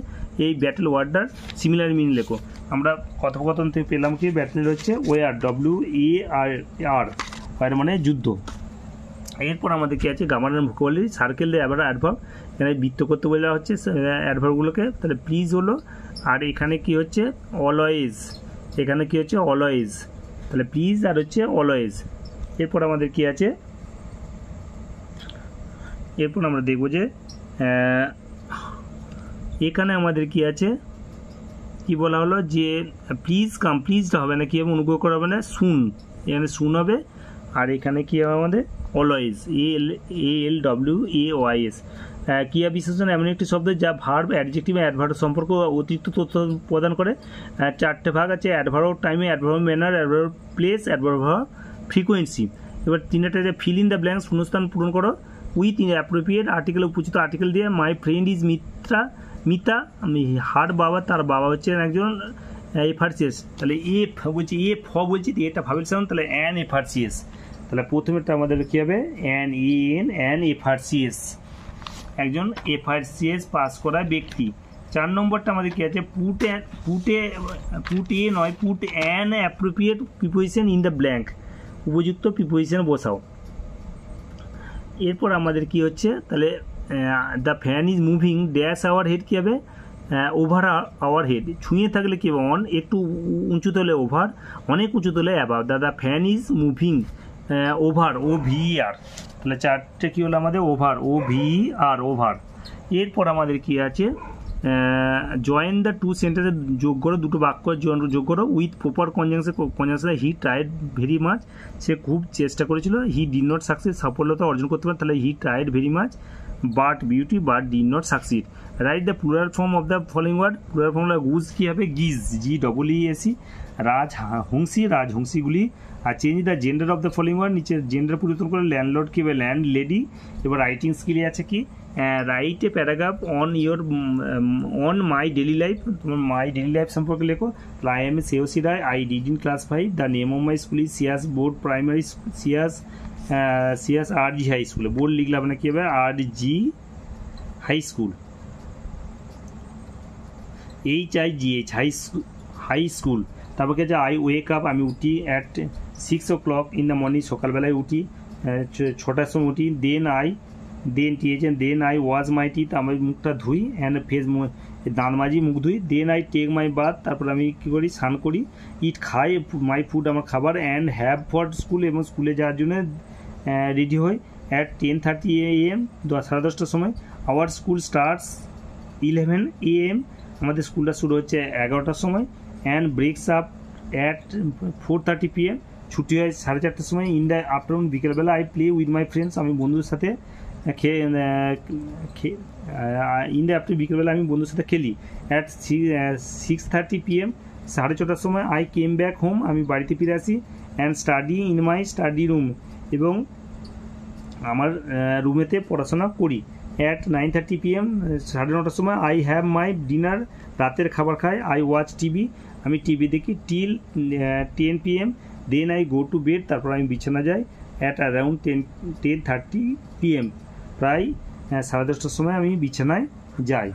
এই ব্যাটেল ওয়ার্ডটার সিমিলার মিনিং লেখো। আমরা কথোপকথন থেকে পেলাম কি, ব্যাটেল হচ্ছে ওয়ার, WAR, ওয়ার মানে যুদ্ধ। এরপর আমাদের কি আছে, গামার ভোকাবুলারি সার্কেল দিয়ে আবার অ্যাডভার্ব, এখানে বৃত্ত করতে বলা হচ্ছে অ্যাডভার্বগুলোকে, তাহলে প্লিজ হলো, আর এখানে কি হচ্ছে অলওয়েজ, এখানে কি হচ্ছে অলওয়েজ, তাহলে প্লিজ আর হচ্ছে অলওয়েজ। এরপর আমাদের কি আছে, এরপর আমরা দেখব যে এখানে আমাদের কি আছে, কি বলা হলো যে প্লিজ কাম, প্লিজটা হবে না, কি হবে, অনুগ্রহ করা হবে না, শুন, এখানে শুন হবে, আর এখানে কি হবে আমাদের অলওয়েজ, ALWAYS। ক্রিয়া বিশেষণ এমন একটি শব্দ যা ভার্ব, অ্যাডজেক্টিভ, অ্যাডভার্ব সম্পর্ক অতিরিক্ত তথ্য প্রদান করে। 4টে ভাগ আছে, অ্যাডভার্ব টাইমে, adverb manner, adverb place, adverb frequency. এবার 3টা যে ফিল ইন দ্য ব্ল্যাঙ্কস, শূন্যস্থান পূরণ করো উইথ অ্যাপ্রোপ্রিয়েট আর্টিকেল, উপচিত আর্টিকেল দিয়ে। মাই ফ্রেন্ড ইজ মিতা, আমি হার বাবা, তার বাবা হচ্ছেন একজন এফারসিএস, তাহলে এফ বলছি, এফ বলছি, এটা ভাবেল সাউন্ড, তাহলে অ্যান এফারসিএস, তাহলে প্রথমেরটা আমাদের কী হবে, অ্যান এফারসিএস, একজন এফআরসিএস পাস করা ব্যক্তি। 4 নম্বরটা আমাদের কি আছে, put an appropriate preposition in the blank, উপযুক্ত প্রিপোজিশন বসাও। এরপর আমাদের কি হচ্ছে, তাহলে the fan is moving dash our head, কী হবে, ওভার আওয়ার হেড, ছুঁয়ে থাকলে কী হবে, অন, একটু উঁচুতে হলে ওভার, অনেক উঁচুতে হলে above. The fan is moving over, OVER, তাহলে 4টে কী হলো আমাদের, ওভার। এরপর আমাদের কি আছে, জয়েন দ্য টু সেন্টেন্সে যোগ করো, দুটো বাক্য যোগ করো with proper conjunction. He tried very much, সে খুব চেষ্টা করেছিল। হি ডিড নট সাকসিড, সফলতা অর্জন করতে পারে, তাহলে he tried very much but did not succeed. Write the plural form of the following word, plural form goose কী হবে, গিজ, GEESE, রাজহংসীগুলি। আর change the gender of the following word, নিচে জেন্ডার পরিবর্তন করে ল্যান্ডলর্ড কী হবে, ল্যান্ড লেডি। এবার রাইটিং স্কিলে আছে কি, write a paragraph on my daily life, তোমার মাই ডেলি লাইফ সম্পর্কে লেখো। আই এম সেওসি Roy, I did in class 5, the name of my school is সিয়াস বোর্ড প্রাইমারি, সিয়াস RG হাই স্কুল, বোর্ড লিখলে আপনার কী হবে, RG high school, HIGH high school. তারপর কি আছে, আই ওয়েক আপ, আমি উঠি at 6 o'clock in the morning, সকালবেলায় উঠি, 6টার সময় উঠি। Then I wash my teeth, আমি মুখটা ধুই, অ্যান্ড ফেস, দাঁত মাজি, মুখ ধুই। Then I take my bath, তারপর আমি কী করি, স্নান করি। ইট খাই, মাই ফুড, আমার খাবার। অ্যান্ড হ্যাভ ফর স্কুল, এবং স্কুলে যাওয়ার জন্য রেডি হই। অ্যাট 10:30 AM, 10:30টার সময়। আওয়ার স্কুল স্টার্টস 11 AM, আমাদের স্কুলটা শুরু হচ্ছে 11টার সময়। And breaks up at 4:30 PM, ছুটি হয় 4:30টার সময়। ইন দ্য আফটারনুন, বিকেলবেলা। I play with my friends, আমি বন্ধুদের সাথে ইন দ্য আফটার, বিকেলবেলা আমি বন্ধুর সাথে খেলি। অ্যাট 6:30 PM, 6:30টার সময়। আই কেম ব্যাক হোম, আমি বাড়িতে ফিরে আসি। And study in my study room, এবং আমার রুমেতে পড়াশোনা করি। অ্যাট 9:30 PM, 9:30টার সময়। আই হ্যাভ মাই ডিনার, রাতের খাবার খাই। আই ওয়াচ টিভি, আমি টিভি দেখি। Till 10 PM, then I go to bed, তারপর আমি বিছানা যাই। অ্যাট অ্যারাউন্ড 10:30 PM, প্রায় 10:30টার সময় আমি বিছানায় যাই।